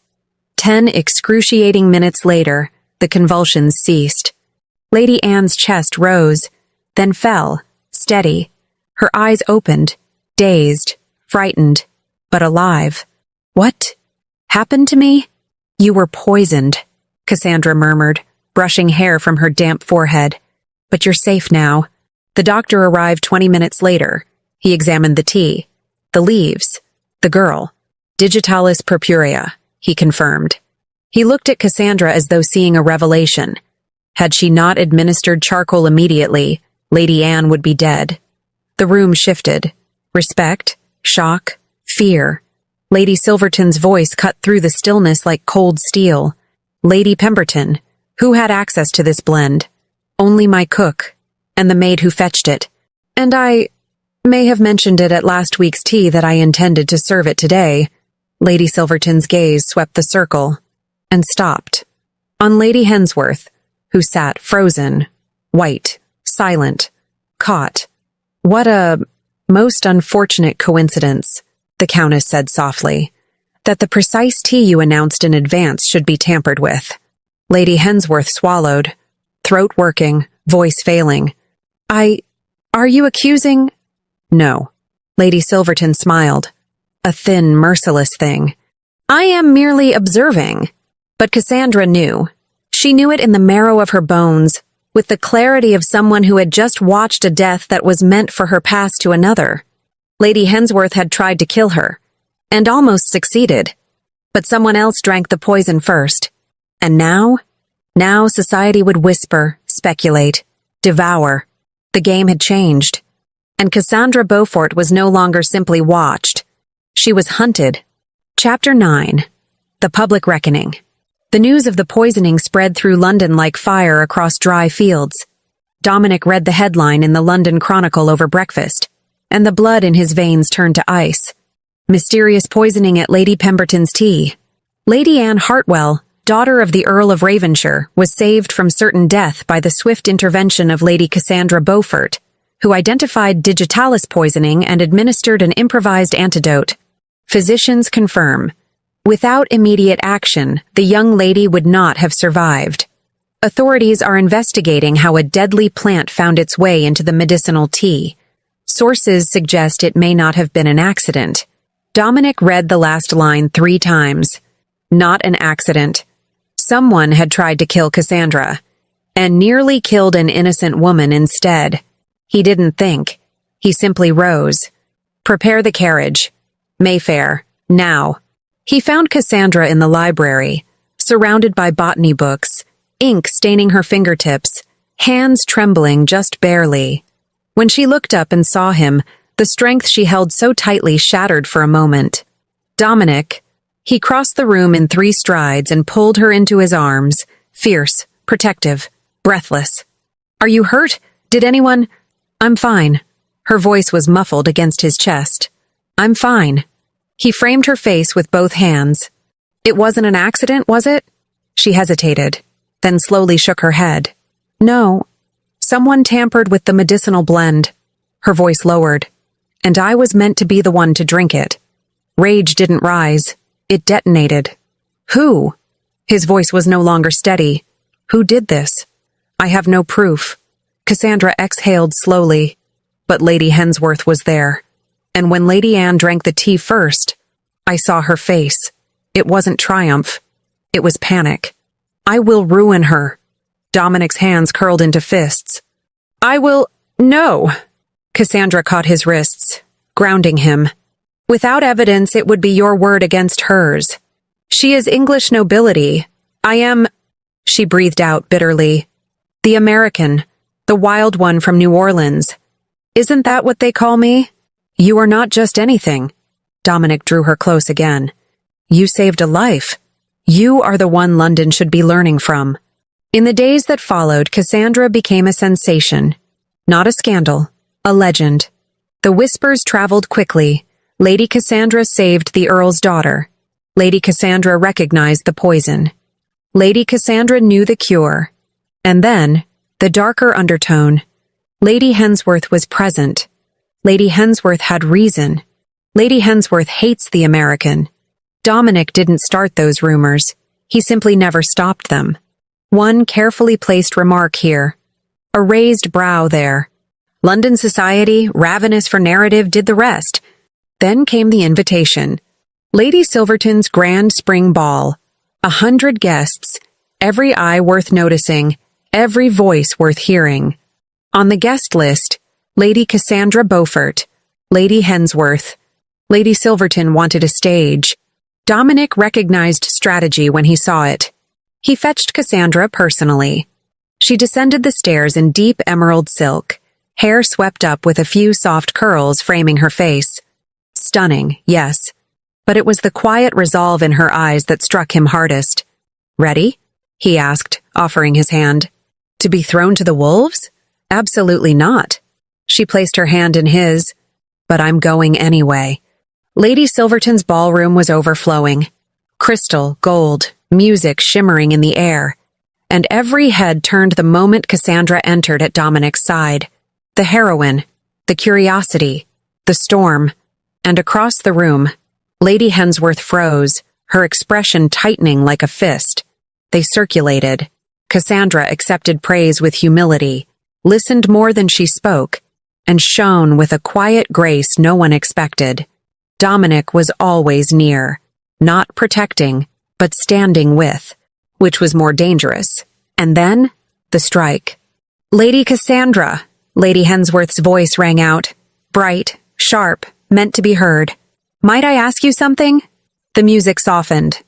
10 excruciating minutes later, the convulsions ceased. Lady Anne's chest rose, then fell, steady. Her eyes opened, dazed, frightened, but alive. What happened to me? You were poisoned, Cassandra murmured, brushing hair from her damp forehead. But you're safe now. The doctor arrived 20 minutes later. He examined the tea, the leaves, the girl. Digitalis purpurea, he confirmed. He looked at Cassandra as though seeing a revelation. Had she not administered charcoal immediately, Lady Anne would be dead. The room shifted. Respect, shock, fear. Lady Silverton's voice cut through the stillness like cold steel. Lady Pemberton, who had access to this blend? Only my cook, and the maid who fetched it. And I may have mentioned it at last week's tea that I intended to serve it today. Lady Silverton's gaze swept the circle, and stopped. On Lady Hensworth, who sat frozen, white, silent, caught. What a most unfortunate coincidence, the Countess said softly, that the precise tea you announced in advance should be tampered with. Lady Hensworth swallowed, throat working, voice failing. Are you accusing? No. Lady Silverton smiled. A thin, merciless thing. I am merely observing. But Cassandra knew. She knew it in the marrow of her bones, with the clarity of someone who had just watched a death that was meant for her pass to another. Lady Hensworth had tried to kill her, and almost succeeded. But someone else drank the poison first. And now society would whisper, speculate, devour. The game had changed. And Cassandra Beaufort was no longer simply watched. She was hunted. Chapter 9. The Public Reckoning. The news of the poisoning spread through London like fire across dry fields. Dominic read the headline in the London Chronicle over breakfast, and the blood in his veins turned to ice. Mysterious poisoning at Lady Pemberton's tea. Lady Anne Hartwell, daughter of the Earl of Ravenshire, was saved from certain death by the swift intervention of Lady Cassandra Beaufort, who identified digitalis poisoning and administered an improvised antidote. Physicians confirm. Without immediate action, the young lady would not have survived. Authorities are investigating how a deadly plant found its way into the medicinal tea. Sources suggest it may not have been an accident. Dominic read the last line 3 times. Not an accident. Someone had tried to kill Cassandra, and nearly killed an innocent woman instead. He didn't think. He simply rose. Prepare the carriage. Mayfair. Now. He found Cassandra in the library, surrounded by botany books, ink staining her fingertips, hands trembling just barely. When she looked up and saw him, the strength she held so tightly shattered for a moment. Dominic. He crossed the room in 3 strides and pulled her into his arms, fierce, protective, breathless. "Are you hurt? Did anyone—" "I'm fine." Her voice was muffled against his chest. "I'm fine." He framed her face with both hands. "It wasn't an accident, was it?" She hesitated, then slowly shook her head. "No. Someone tampered with the medicinal blend." Her voice lowered. "And I was meant to be the one to drink it." Rage didn't rise. It detonated. "Who?" His voice was no longer steady. "Who did this?" "I have no proof." Cassandra exhaled slowly. But Lady Hensworth was there. And when Lady Anne drank the tea first, I saw her face. It wasn't triumph. It was panic. "I will ruin her." Dominic's hands curled into fists. "I will— No!" Cassandra caught his wrists, grounding him. "Without evidence, it would be your word against hers. She is English nobility. I am—" She breathed out bitterly. "The American, the wild one from New Orleans. Isn't that what they call me? You are not just anything." Dominic drew her close again. "You saved a life. You are the one London should be learning from." In the days that followed, Cassandra became a sensation. Not a scandal, a legend. The whispers traveled quickly. Lady Cassandra saved the Earl's daughter. Lady Cassandra recognized the poison. Lady Cassandra knew the cure. And then, the darker undertone. Lady Hensworth was present. Lady Hensworth had reason. Lady Hensworth hates the American. Dominic didn't start those rumors. He simply never stopped them. One carefully placed remark here. A raised brow there. London society, ravenous for narrative, did the rest. Then came the invitation. Lady Silverton's grand spring ball. 100 guests, every eye worth noticing, every voice worth hearing. On the guest list, Lady Cassandra Beaufort, Lady Hensworth. Lady Silverton wanted a stage. Dominic recognized strategy when he saw it. He fetched Cassandra personally. She descended the stairs in deep emerald silk, hair swept up with a few soft curls framing her face. Stunning, yes. But it was the quiet resolve in her eyes that struck him hardest. "Ready?" he asked, offering his hand. "To be thrown to the wolves? Absolutely not." She placed her hand in his. "But I'm going anyway." Lady Silverton's ballroom was overflowing. Crystal, gold, music shimmering in the air. And every head turned the moment Cassandra entered at Dominic's side. The heroine, the curiosity, the storm. And across the room, Lady Hensworth froze, her expression tightening like a fist. They circulated. Cassandra accepted praise with humility, listened more than she spoke, and shone with a quiet grace no one expected. Dominic was always near, not protecting, but standing with, which was more dangerous. And then, the strike. "Lady Cassandra!" Lady Hensworth's voice rang out, bright, sharp, meant to be heard. "Might I ask you something?" The music softened.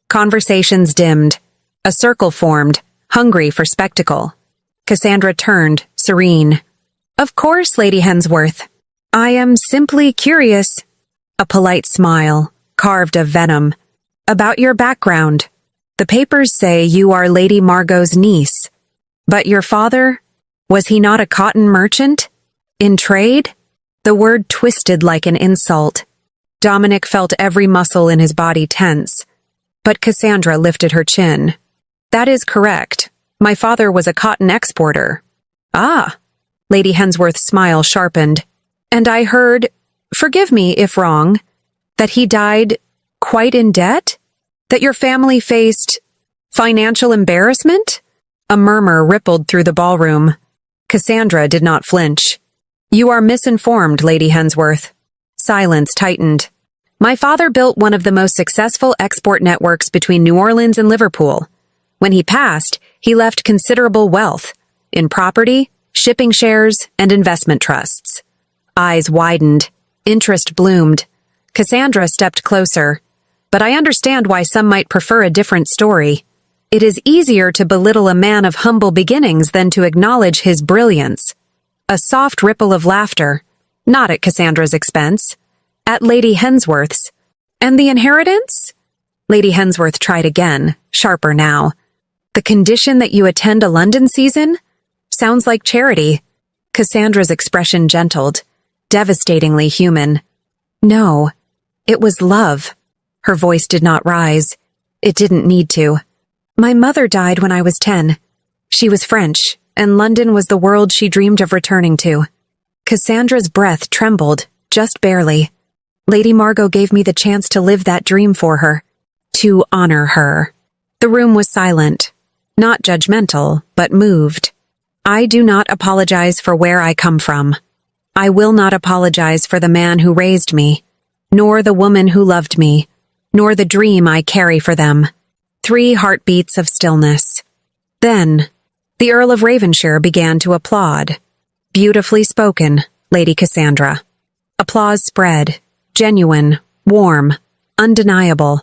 Conversations dimmed. A circle formed, hungry for spectacle. Cassandra turned, serene. "Of course, Lady Hensworth. I am simply curious." A polite smile, carved of venom. "About your background. The papers say you are Lady Margot's niece. But your father? Was he not a cotton merchant? In trade?" The word twisted like an insult. Dominic felt every muscle in his body tense. But Cassandra lifted her chin. "That is correct. My father was a cotton exporter." "Ah!" Lady Hensworth's smile sharpened. "And I heard, forgive me if wrong, that he died quite in debt? That your family faced financial embarrassment?" A murmur rippled through the ballroom. Cassandra did not flinch. "You are misinformed, Lady Hensworth." Silence tightened. "My father built one of the most successful export networks between New Orleans and Liverpool. When he passed, he left considerable wealth in property, shipping shares, and investment trusts." Eyes widened. Interest bloomed. Cassandra stepped closer. "But I understand why some might prefer a different story. It is easier to belittle a man of humble beginnings than to acknowledge his brilliance." A soft ripple of laughter, not at Cassandra's expense, at Lady Hensworth's. And the inheritance? Lady Hensworth tried again, sharper now. The condition that you attend a London season? Sounds like charity. Cassandra's expression gentled, devastatingly human. No, it was love. Her voice did not rise. It didn't need to. My mother died when I was 10. She was French, and London was the world she dreamed of returning to. Cassandra's breath trembled, just barely. Lady Margot gave me the chance to live that dream for her, to honor her. The room was silent, not judgmental, but moved. I do not apologize for where I come from. I will not apologize for the man who raised me, nor the woman who loved me, nor the dream I carry for them. 3 heartbeats of stillness. Then, the Earl of Ravenshire began to applaud. Beautifully spoken, Lady Cassandra. Applause spread, genuine, warm, undeniable.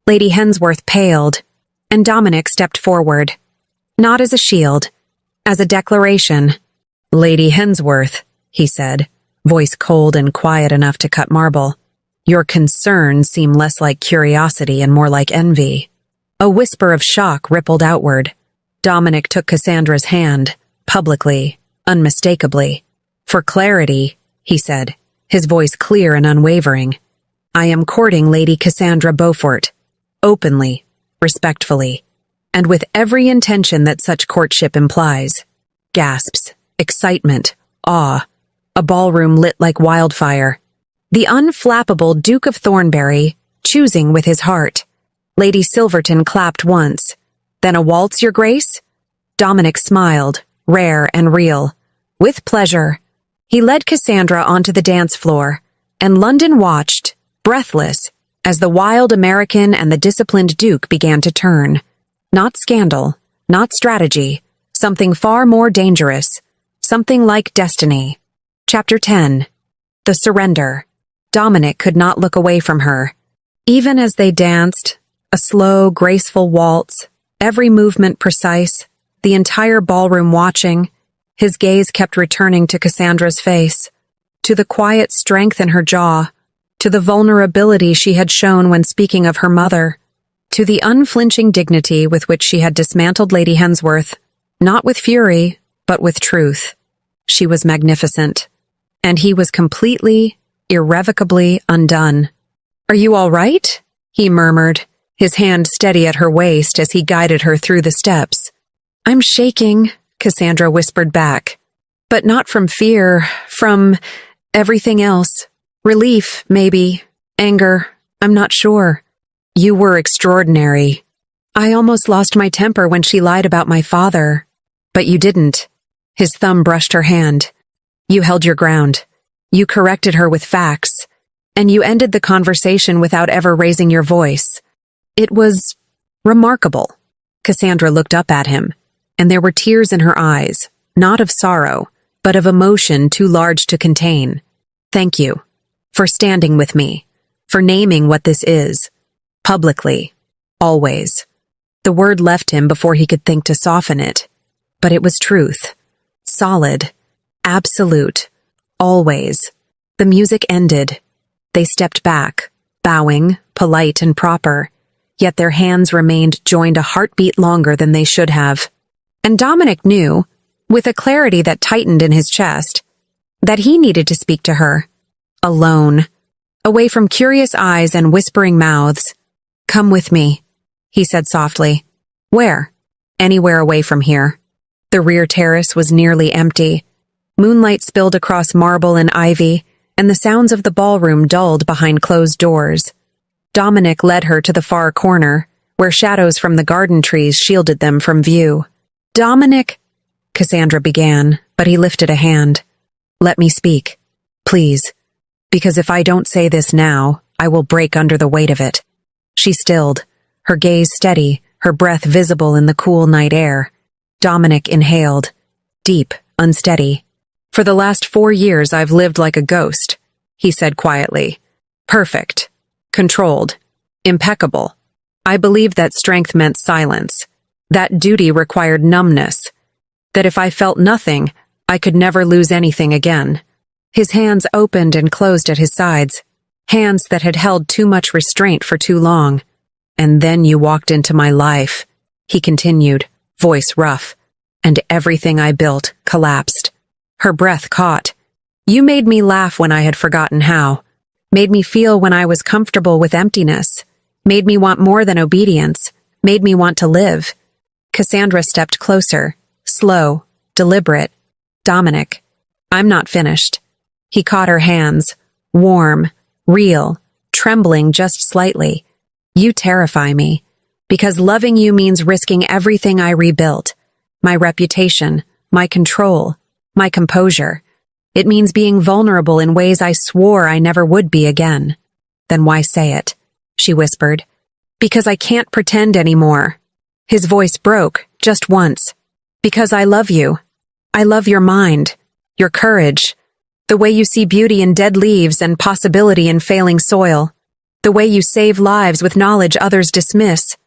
Lady Hensworth paled, and Dominic stepped forward. Not as a shield, as a declaration. Lady Hensworth, he said, voice cold and quiet enough to cut marble. Your concerns seem less like curiosity and more like envy. A whisper of shock rippled outward. Dominic took Cassandra's hand, publicly, unmistakably. For clarity, he said, his voice clear and unwavering. I am courting Lady Cassandra Beaufort, openly, respectfully, and with every intention that such courtship implies. Gasps, excitement, awe, a ballroom lit like wildfire. The unflappable Duke of Thornbury, choosing with his heart. Lady Silverton clapped once. Then a waltz, your grace? Dominic smiled, rare and real. With pleasure. He led Cassandra onto the dance floor, and London watched, breathless, as the wild American and the disciplined Duke began to turn. Not scandal, not strategy, something far more dangerous, something like destiny. Chapter 10. The Surrender. Dominic could not look away from her. Even as they danced, a slow, graceful waltz, every movement precise, the entire ballroom watching, his gaze kept returning to Cassandra's face, to the quiet strength in her jaw, to the vulnerability she had shown when speaking of her mother, to the unflinching dignity with which she had dismantled Lady Hensworth, not with fury, but with truth. She was magnificent, and he was completely, irrevocably undone. Are you all right? He murmured, his hand steady at her waist as he guided her through the steps. I'm shaking, Cassandra whispered back. But not from fear, from everything else. Relief, maybe. Anger, I'm not sure. You were extraordinary. I almost lost my temper when she lied about my father. But you didn't. His thumb brushed her hand. You held your ground. You corrected her with facts. And you ended the conversation without ever raising your voice. It was remarkable. Cassandra looked up at him, and there were tears in her eyes, not of sorrow, but of emotion too large to contain. Thank you. For standing with me. For naming what this is. Publicly. Always. The word left him before he could think to soften it. But it was truth. Solid. Absolute. Always. The music ended. They stepped back, bowing, polite and proper, yet their hands remained joined a heartbeat longer than they should have. And Dominic knew, with a clarity that tightened in his chest, that he needed to speak to her. Alone. Away from curious eyes and whispering mouths. Come with me, he said softly. Where? Anywhere away from here. The rear terrace was nearly empty. Moonlight spilled across marble and ivy, and the sounds of the ballroom dulled behind closed doors. Dominic led her to the far corner, where shadows from the garden trees shielded them from view. Dominic, Cassandra began, but he lifted a hand. Let me speak, please, because if I don't say this now, I will break under the weight of it. She stilled, her gaze steady, her breath visible in the cool night air. Dominic inhaled, deep, unsteady. For the last 4 years I've lived like a ghost, he said quietly. Perfect. Controlled. Impeccable. I believed that strength meant silence. That duty required numbness. That if I felt nothing, I could never lose anything again. His hands opened and closed at his sides, hands that had held too much restraint for too long. And then you walked into my life, he continued, voice rough, and everything I built collapsed. Her breath caught. You made me laugh when I had forgotten how, made me feel when I was comfortable with emptiness, made me want more than obedience, made me want to live. Cassandra stepped closer, slow, deliberate. Dominic, I'm not finished. He caught her hands, warm, real, trembling just slightly. You terrify me, because loving you means risking everything I rebuilt. My reputation, my control, my composure. It means being vulnerable in ways I swore I never would be again. Then why say it? She whispered. Because I can't pretend anymore. His voice broke, just once. Because I love you. I love your mind, your courage, the way you see beauty in dead leaves and possibility in failing soil, the way you save lives with knowledge others dismiss.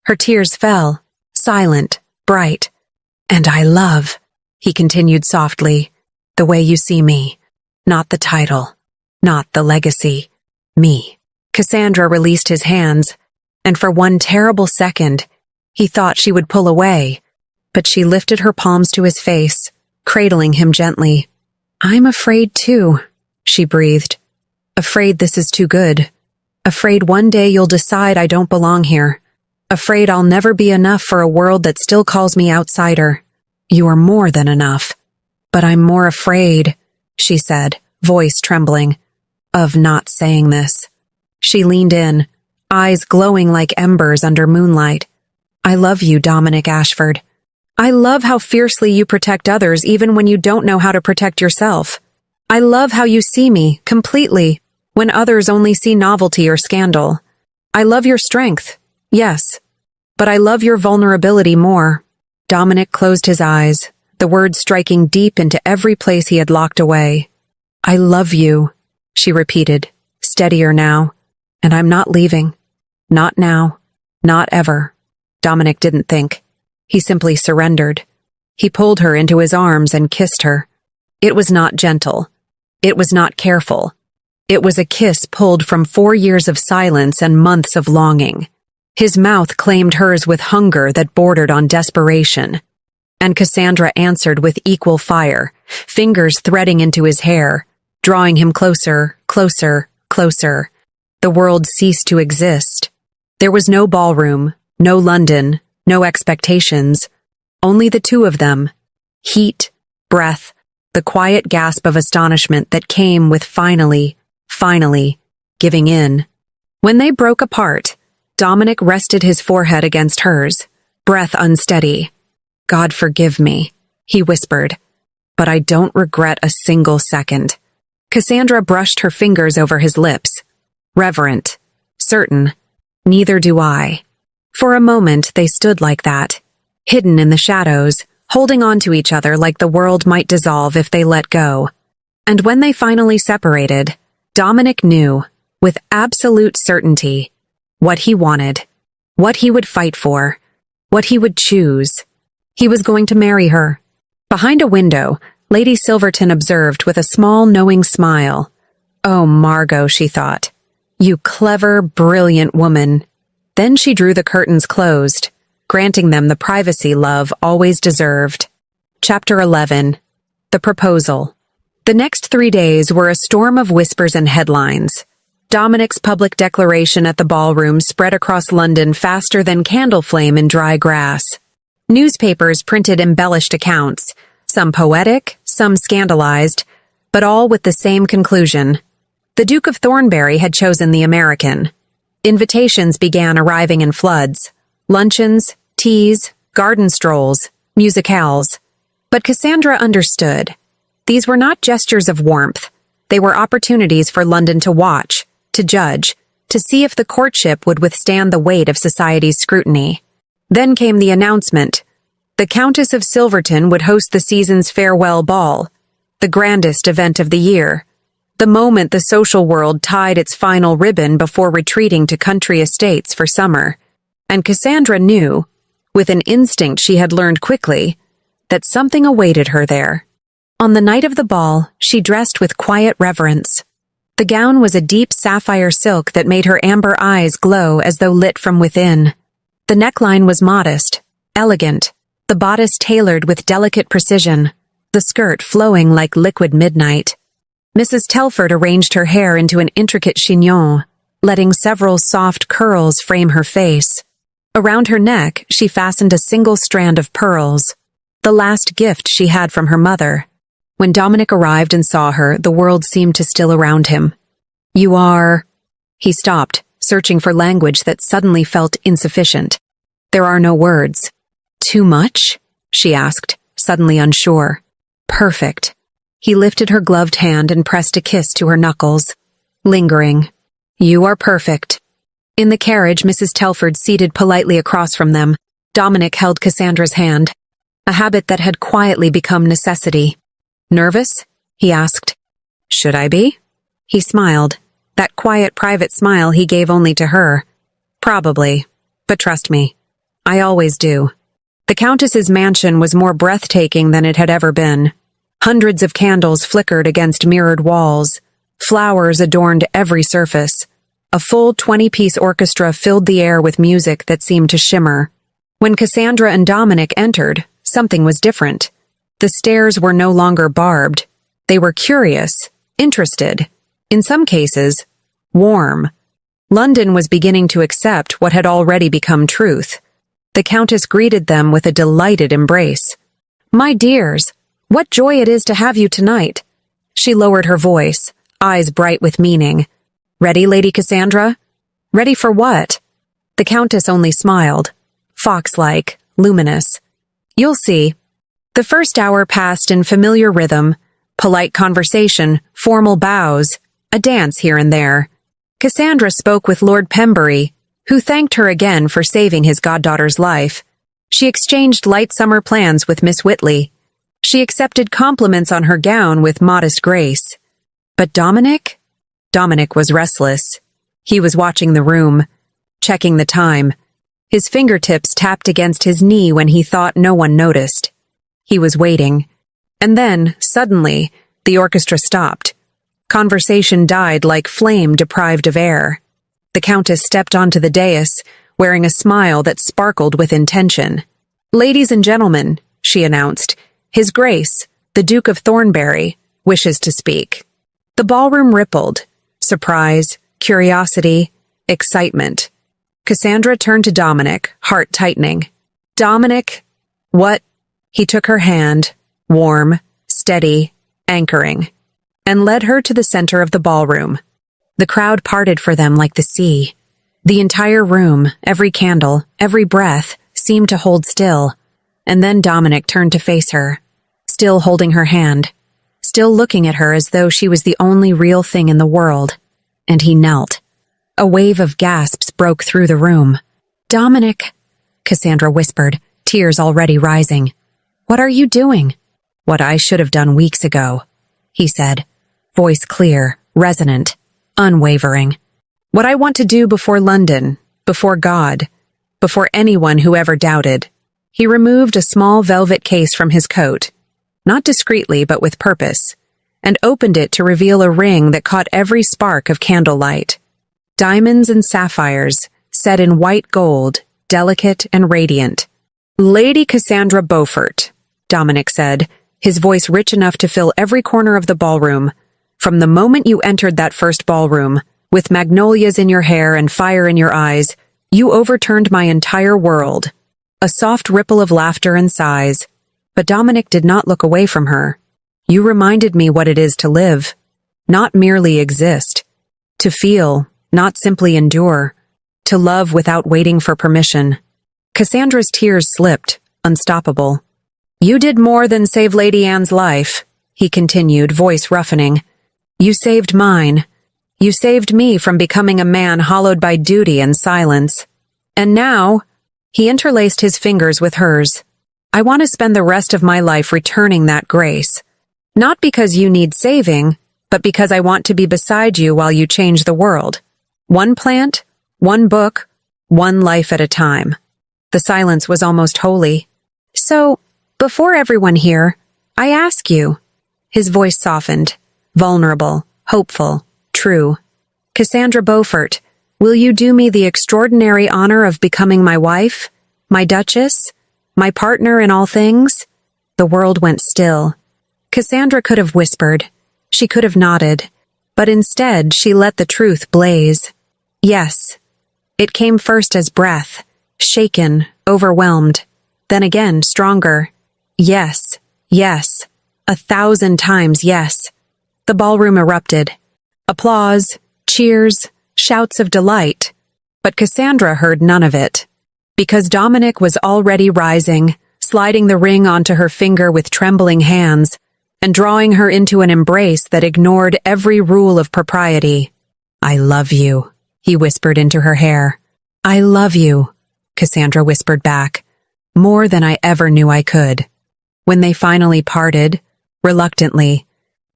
Her tears fell, silent, bright. And I love, he continued softly, the way you see me, not the title, not the legacy, me. Cassandra released his hands, and for one terrible second, he thought she would pull away, but she lifted her palms to his face, cradling him gently. I'm afraid too, she breathed. Afraid this is too good. Afraid one day you'll decide I don't belong here. Afraid I'll never be enough for a world that still calls me outsider. You are more than enough. But I'm more afraid, she said, voice trembling, of not saying this. She leaned in, eyes glowing like embers under moonlight. I love you, Dominic Ashford. I love how fiercely you protect others even when you don't know how to protect yourself. I love how you see me, completely, when others only see novelty or scandal. I love your strength, yes, but I love your vulnerability more. Dominic closed his eyes, the words striking deep into every place he had locked away. I love you, she repeated, steadier now, and I'm not leaving. Not now, not ever. Dominic didn't think. He simply surrendered. He pulled her into his arms and kissed her. It was not gentle. It was not careful. It was a kiss pulled from 4 years of silence and months of longing. His mouth claimed hers with hunger that bordered on desperation. And Cassandra answered with equal fire, fingers threading into his hair, drawing him closer, closer, closer. The world ceased to exist. There was no ballroom, no London, no expectations, only the two of them. Heat, breath, the quiet gasp of astonishment that came with finally, giving in. When they broke apart, Dominic rested his forehead against hers, breath unsteady. God forgive me, he whispered, but I don't regret a single second. Cassandra brushed her fingers over his lips. Reverent, certain, neither do I. For a moment they stood like that, hidden in the shadows, holding on to each other like the world might dissolve if they let go. And when they finally separated, Dominic knew, with absolute certainty, what he wanted, what he would fight for, what he would choose. He was going to marry her. Behind a window, Lady Silverton observed with a small, knowing smile. Oh, Margot, she thought. You clever, brilliant woman. Then she drew the curtains closed, granting them the privacy love always deserved. Chapter 11. The Proposal. The next 3 days were a storm of whispers and headlines. Dominic's public declaration at the ballroom spread across London faster than candle flame in dry grass. Newspapers printed embellished accounts, some poetic, some scandalized, but all with the same conclusion. The Duke of Thornbury had chosen the American. Invitations began arriving in floods. Luncheons, teas, garden strolls, musicales. But Cassandra understood. These were not gestures of warmth. They were opportunities for London to watch, to judge, to see if the courtship would withstand the weight of society's scrutiny. Then came the announcement. The Countess of Silverton would host the season's farewell ball, the grandest event of the year. The moment the social world tied its final ribbon before retreating to country estates for summer. And Cassandra knew, with an instinct she had learned quickly, that something awaited her there. On the night of the ball, she dressed with quiet reverence. The gown was a deep sapphire silk that made her amber eyes glow as though lit from within. The neckline was modest, elegant, the bodice tailored with delicate precision, the skirt flowing like liquid midnight. Mrs. Telford arranged her hair into an intricate chignon, letting several soft curls frame her face. Around her neck, she fastened a single strand of pearls, the last gift she had from her mother. When Dominic arrived and saw her, the world seemed to still around him. "You are—" He stopped, searching for language that suddenly felt insufficient. "There are no words." "Too much?" she asked, suddenly unsure. "Perfect." He lifted her gloved hand and pressed a kiss to her knuckles, lingering. "You are perfect." In the carriage, Mrs. Telford seated politely across from them. Dominic held Cassandra's hand, a habit that had quietly become necessity. "Nervous?" he asked. "Should I be?" He smiled, that quiet private smile he gave only to her. "Probably, but trust me, I always do." The Countess's mansion was more breathtaking than it had ever been. Hundreds of candles flickered against mirrored walls. Flowers adorned every surface. A full 20-piece orchestra filled the air with music that seemed to shimmer. When Cassandra and Dominic entered, something was different. The stares were no longer barbed. They were curious, interested, in some cases, warm. London was beginning to accept what had already become truth. The Countess greeted them with a delighted embrace. "My dears, what joy it is to have you tonight." She lowered her voice, eyes bright with meaning. "Ready, Lady Cassandra?" "Ready for what?" The Countess only smiled, fox-like, luminous. "You'll see." The first hour passed in familiar rhythm, polite conversation, formal bows, a dance here and there. Cassandra spoke with Lord Pembury, who thanked her again for saving his goddaughter's life. She exchanged light summer plans with Miss Whitley. She accepted compliments on her gown with modest grace. But Dominic? Dominic was restless. He was watching the room, checking the time. His fingertips tapped against his knee when he thought no one noticed. He was waiting. And then, suddenly, the orchestra stopped. Conversation died like flame deprived of air. The Countess stepped onto the dais, wearing a smile that sparkled with intention. "Ladies and gentlemen," she announced, "His Grace, the Duke of Thornbury, wishes to speak." The ballroom rippled. Surprise, curiosity, excitement. Cassandra turned to Dominic, heart tightening. "Dominic, what?" He took her hand, warm, steady, anchoring, and led her to the center of the ballroom. The crowd parted for them like the sea. The entire room, every candle, every breath, seemed to hold still. And then Dominic turned to face her, still holding her hand, still looking at her as though she was the only real thing in the world. And he knelt. A wave of gasps broke through the room. "Dominic," Cassandra whispered, tears already rising. "What are you doing?" "What I should have done weeks ago," he said, voice clear, resonant, unwavering. "What I want to do before London, before God, before anyone who ever doubted." He removed a small velvet case from his coat, not discreetly but with purpose, and opened it to reveal a ring that caught every spark of candlelight. Diamonds and sapphires, set in white gold, delicate and radiant. "Lady Cassandra Beaufort," Dominic said, his voice rich enough to fill every corner of the ballroom. "From the moment you entered that first ballroom, with magnolias in your hair and fire in your eyes, you overturned my entire world." A soft ripple of laughter and sighs, but Dominic did not look away from her. "You reminded me what it is to live, not merely exist. To feel, not simply endure. To love without waiting for permission." Cassandra's tears slipped, unstoppable. "You did more than save Lady Anne's life," he continued, voice roughening. "You saved mine. You saved me from becoming a man hollowed by duty and silence. And now," he interlaced his fingers with hers, "I want to spend the rest of my life returning that grace. Not because you need saving, but because I want to be beside you while you change the world. One plant, one book, one life at a time." The silence was almost holy. "So, before everyone here, I ask you, His voice softened. Vulnerable, hopeful, true. "Cassandra Beaufort, will you do me the extraordinary honor of becoming my wife? My Duchess? My partner in all things?" The world went still. Cassandra could have whispered. She could have nodded. But instead, she let the truth blaze. Yes. It came first as breath, shaken, overwhelmed. Then again, stronger. Yes, yes, 1,000 times yes. The ballroom erupted. Applause, cheers, shouts of delight. But Cassandra heard none of it. Because Dominic was already rising, sliding the ring onto her finger with trembling hands, and drawing her into an embrace that ignored every rule of propriety. "I love you," he whispered into her hair. "I love you," Cassandra whispered back, "more than I ever knew I could." When they finally parted, reluctantly,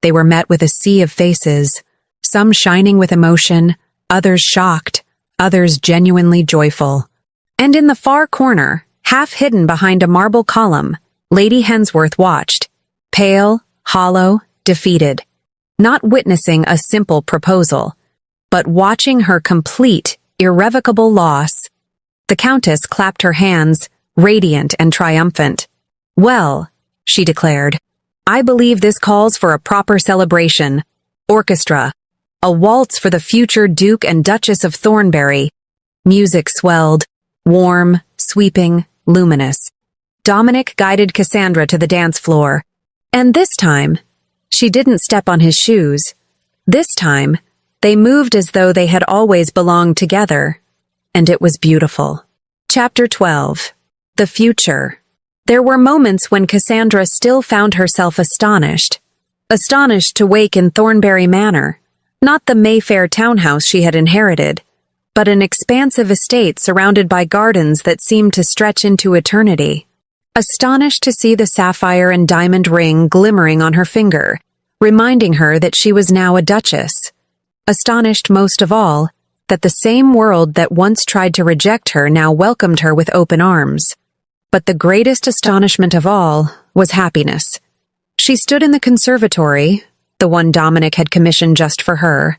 they were met with a sea of faces, some shining with emotion, others shocked, others genuinely joyful. And in the far corner, half hidden behind a marble column, Lady Hensworth watched, pale, hollow, defeated, not witnessing a simple proposal, but watching her complete, irrevocable loss. The Countess clapped her hands, radiant and triumphant. "Well," she declared, "I believe this calls for a proper celebration. Orchestra, a waltz for the future Duke and Duchess of Thornbury." Music swelled, warm, sweeping, luminous. Dominic guided Cassandra to the dance floor. And this time, she didn't step on his shoes. This time, they moved as though they had always belonged together. And it was beautiful. Chapter 12. The Future. There were moments when Cassandra still found herself astonished. Astonished to wake in Thornbury Manor, not the Mayfair townhouse she had inherited, but an expansive estate surrounded by gardens that seemed to stretch into eternity. Astonished to see the sapphire and diamond ring glimmering on her finger, reminding her that she was now a duchess. Astonished most of all, that the same world that once tried to reject her now welcomed her with open arms. But the greatest astonishment of all was happiness. She stood in the conservatory, the one Dominic had commissioned just for her,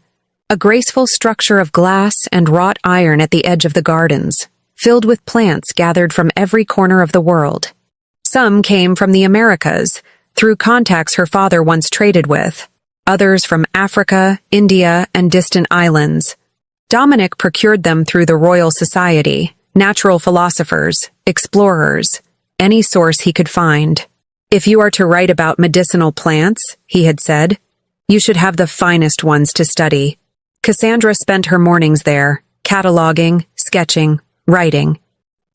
a graceful structure of glass and wrought iron at the edge of the gardens, filled with plants gathered from every corner of the world. Some came from the Americas, through contacts her father once traded with, others from Africa, India, and distant islands. Dominic procured them through the Royal Society, natural philosophers, explorers, any source he could find. "If you are to write about medicinal plants," he had said, "you should have the finest ones to study." Cassandra spent her mornings there, cataloging, sketching, writing.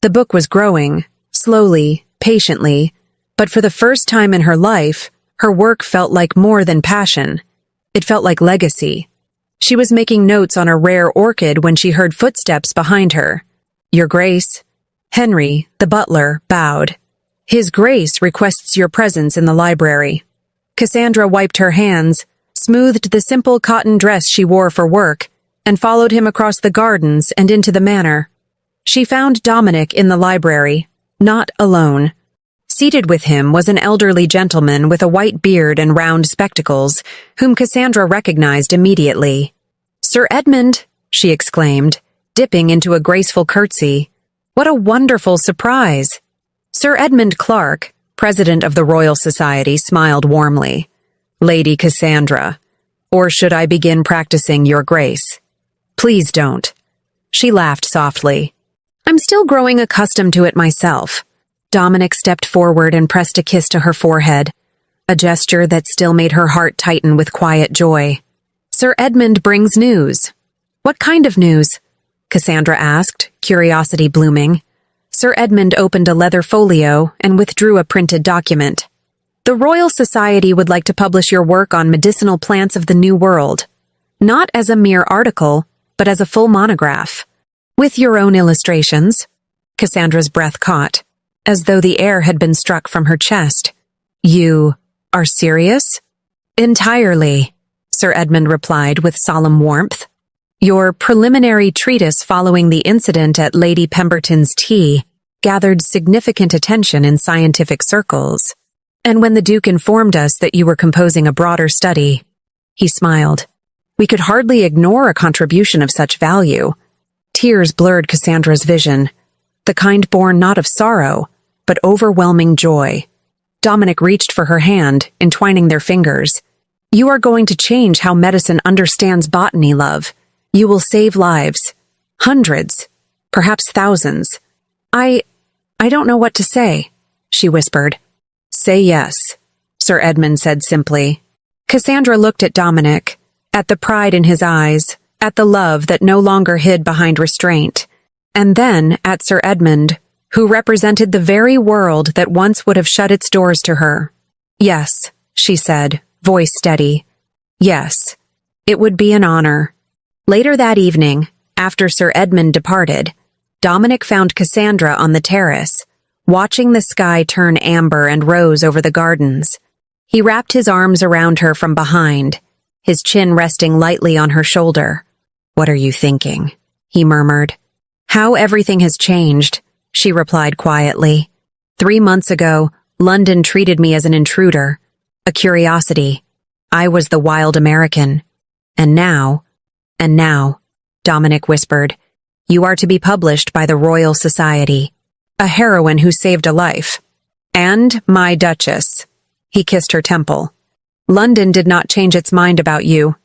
The book was growing, slowly, patiently, but for the first time in her life, her work felt like more than passion. It felt like legacy. She was making notes on a rare orchid when she heard footsteps behind her. "Your Grace." Henry, the butler, bowed. "His Grace requests your presence in the library." Cassandra wiped her hands, smoothed the simple cotton dress she wore for work, and followed him across the gardens and into the manor. She found Dominic in the library, not alone. Seated with him was an elderly gentleman with a white beard and round spectacles, whom Cassandra recognized immediately. "Sir Edmund," she exclaimed, dipping into a graceful curtsy. "What a wonderful surprise!" Sir Edmund Clark, president of the Royal Society, smiled warmly. "Lady Cassandra, or should I begin practicing your grace?" "Please don't." She laughed softly. "I'm still growing accustomed to it myself." Dominic stepped forward and pressed a kiss to her forehead, a gesture that still made her heart tighten with quiet joy. "Sir Edmund brings news." "What kind of news?" Cassandra asked, curiosity blooming. Sir Edmund opened a leather folio and withdrew a printed document. "The Royal Society would like to publish your work on medicinal plants of the New World, not as a mere article, but as a full monograph. With your own illustrations." Cassandra's breath caught, as though the air had been struck from her chest. "You are serious?" "Entirely," Sir Edmund replied with solemn warmth. "Your preliminary treatise following the incident at Lady Pemberton's tea gathered significant attention in scientific circles. And when the Duke informed us that you were composing a broader study, he smiled. We could hardly ignore a contribution of such value. Tears blurred Cassandra's vision, the kind born not of sorrow, but overwhelming joy. Dominic reached for her hand, entwining their fingers. You are going to change how medicine understands botany, love. You will save lives. Hundreds, perhaps thousands. I don't know what to say, she whispered. Say yes, Sir Edmund said simply. Cassandra looked at Dominic, at the pride in his eyes, at the love that no longer hid behind restraint, and then at Sir Edmund, who represented the very world that once would have shut its doors to her. Yes, she said, voice steady. Yes, it would be an honor. Later that evening, after Sir Edmund departed, Dominic found Cassandra on the terrace, watching the sky turn amber and rose over the gardens. He wrapped his arms around her from behind, his chin resting lightly on her shoulder. What are you thinking? He murmured. How everything has changed, she replied quietly. 3 months ago, London treated me as an intruder, a curiosity. I was the wild American. And now, Dominic whispered, you are to be published by the Royal Society. A heroine who saved a life. And my Duchess. He kissed her temple. London did not change its mind about you.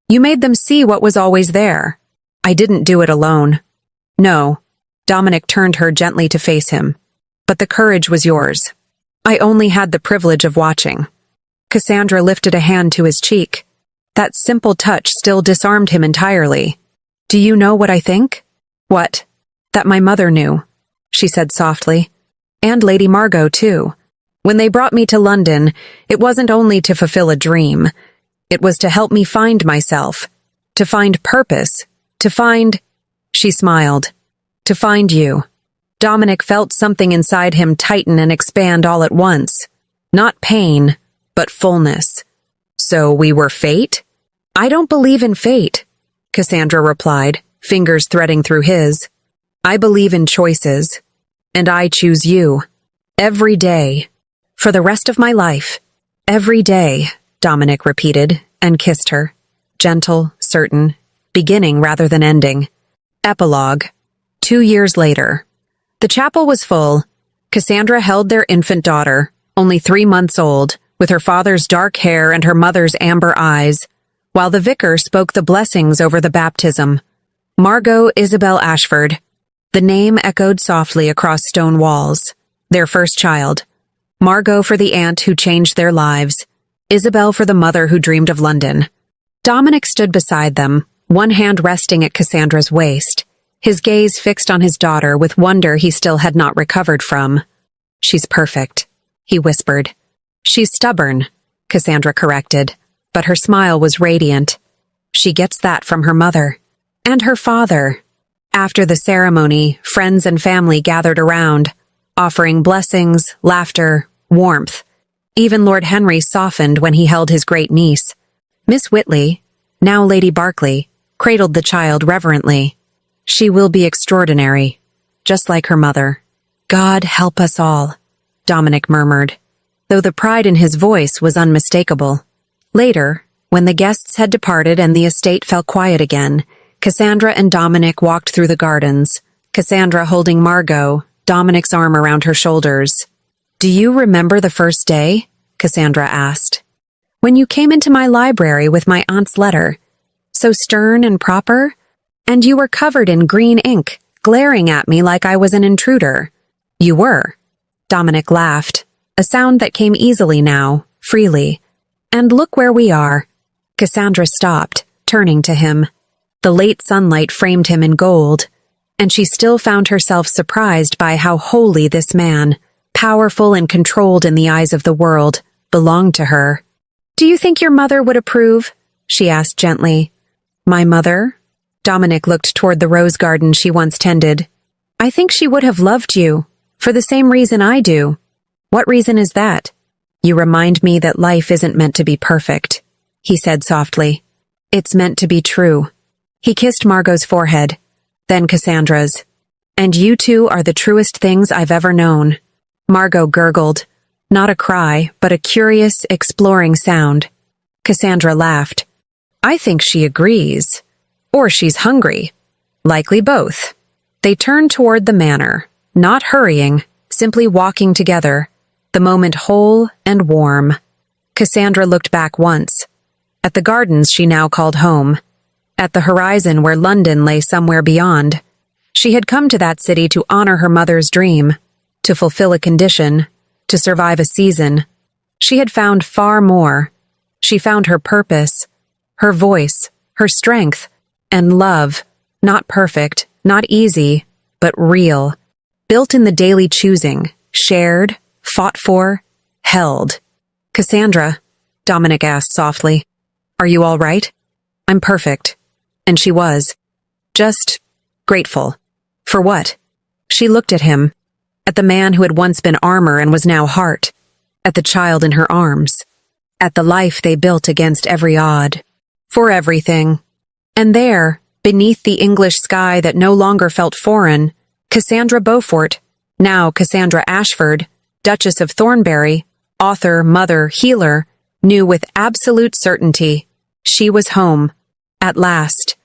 You made them see what was always there. I didn't do it alone. No. Dominic turned her gently to face him. But the courage was yours. I only had the privilege of watching. Cassandra lifted a hand to his cheek. That simple touch still disarmed him entirely. Do you know what I think? What? That my mother knew, she said softly. And Lady Margot, too. When they brought me to London, it wasn't only to fulfill a dream. It was to help me find myself, to find purpose, to find... She smiled. To find you. Dominic felt something inside him tighten and expand all at once. Not pain, but fullness. So we were fate? I don't believe in fate, Cassandra replied, fingers threading through his. I believe in choices. And I choose you. Every day. For the rest of my life. Every day, Dominic repeated, and kissed her. Gentle, certain, beginning rather than ending. Epilogue. 2 years later. The chapel was full. Cassandra held their infant daughter, only 3 months old, with her father's dark hair and her mother's amber eyes, while the vicar spoke the blessings over the baptism. Margot Isabel Ashford. The name echoed softly across stone walls. Their first child. Margot for the aunt who changed their lives. Isabel for the mother who dreamed of London. Dominic stood beside them, one hand resting at Cassandra's waist, his gaze fixed on his daughter with wonder he still had not recovered from. She's perfect, he whispered. She's stubborn, Cassandra corrected, but her smile was radiant. She gets that from her mother. And her father. After the ceremony, friends and family gathered around, offering blessings, laughter, warmth. Even Lord Henry softened when he held his great niece. Miss Whitley, now Lady Berkeley, cradled the child reverently. She will be extraordinary, just like her mother. God help us all, Dominic murmured, though the pride in his voice was unmistakable. Later, when the guests had departed and the estate fell quiet again, Cassandra and Dominic walked through the gardens, Cassandra holding Margot, Dominic's arm around her shoulders. Do you remember the first day? Cassandra asked. When you came into my library with my aunt's letter, so stern and proper, and you were covered in green ink, glaring at me like I was an intruder. You were. Dominic laughed, a sound that came easily now, freely. And look where we are. Cassandra stopped, turning to him. The late sunlight framed him in gold, and she still found herself surprised by how wholly this man, powerful and controlled in the eyes of the world, belonged to her. Do you think your mother would approve? She asked gently. My mother? Dominic looked toward the rose garden she once tended. I think she would have loved you, for the same reason I do. What reason is that? You remind me that life isn't meant to be perfect, he said softly. It's meant to be true. He kissed Margot's forehead, then Cassandra's. And you two are the truest things I've ever known. Margot gurgled. Not a cry, but a curious, exploring sound. Cassandra laughed. I think she agrees. Or she's hungry. Likely both. They turned toward the manor, not hurrying, simply walking together, the moment whole and warm. Cassandra looked back once. At the gardens she now called home. At the horizon where London lay somewhere beyond. She had come to that city to honor her mother's dream, to fulfill a condition, to survive a season. She had found far more. She found her purpose, her voice, her strength, and love, not perfect, not easy, but real, built in the daily choosing, shared, fought for, held. Cassandra, Dominic asked softly, are you all right? I'm perfect. And she was. Just grateful. For what? She looked at him, at the man who had once been armor and was now heart, at the child in her arms, at the life they built against every odd. For everything. And there, beneath the English sky that no longer felt foreign, Cassandra Beaufort, now Cassandra Ashford, Duchess of Thornbury, author, mother, healer, knew with absolute certainty she was home, at last.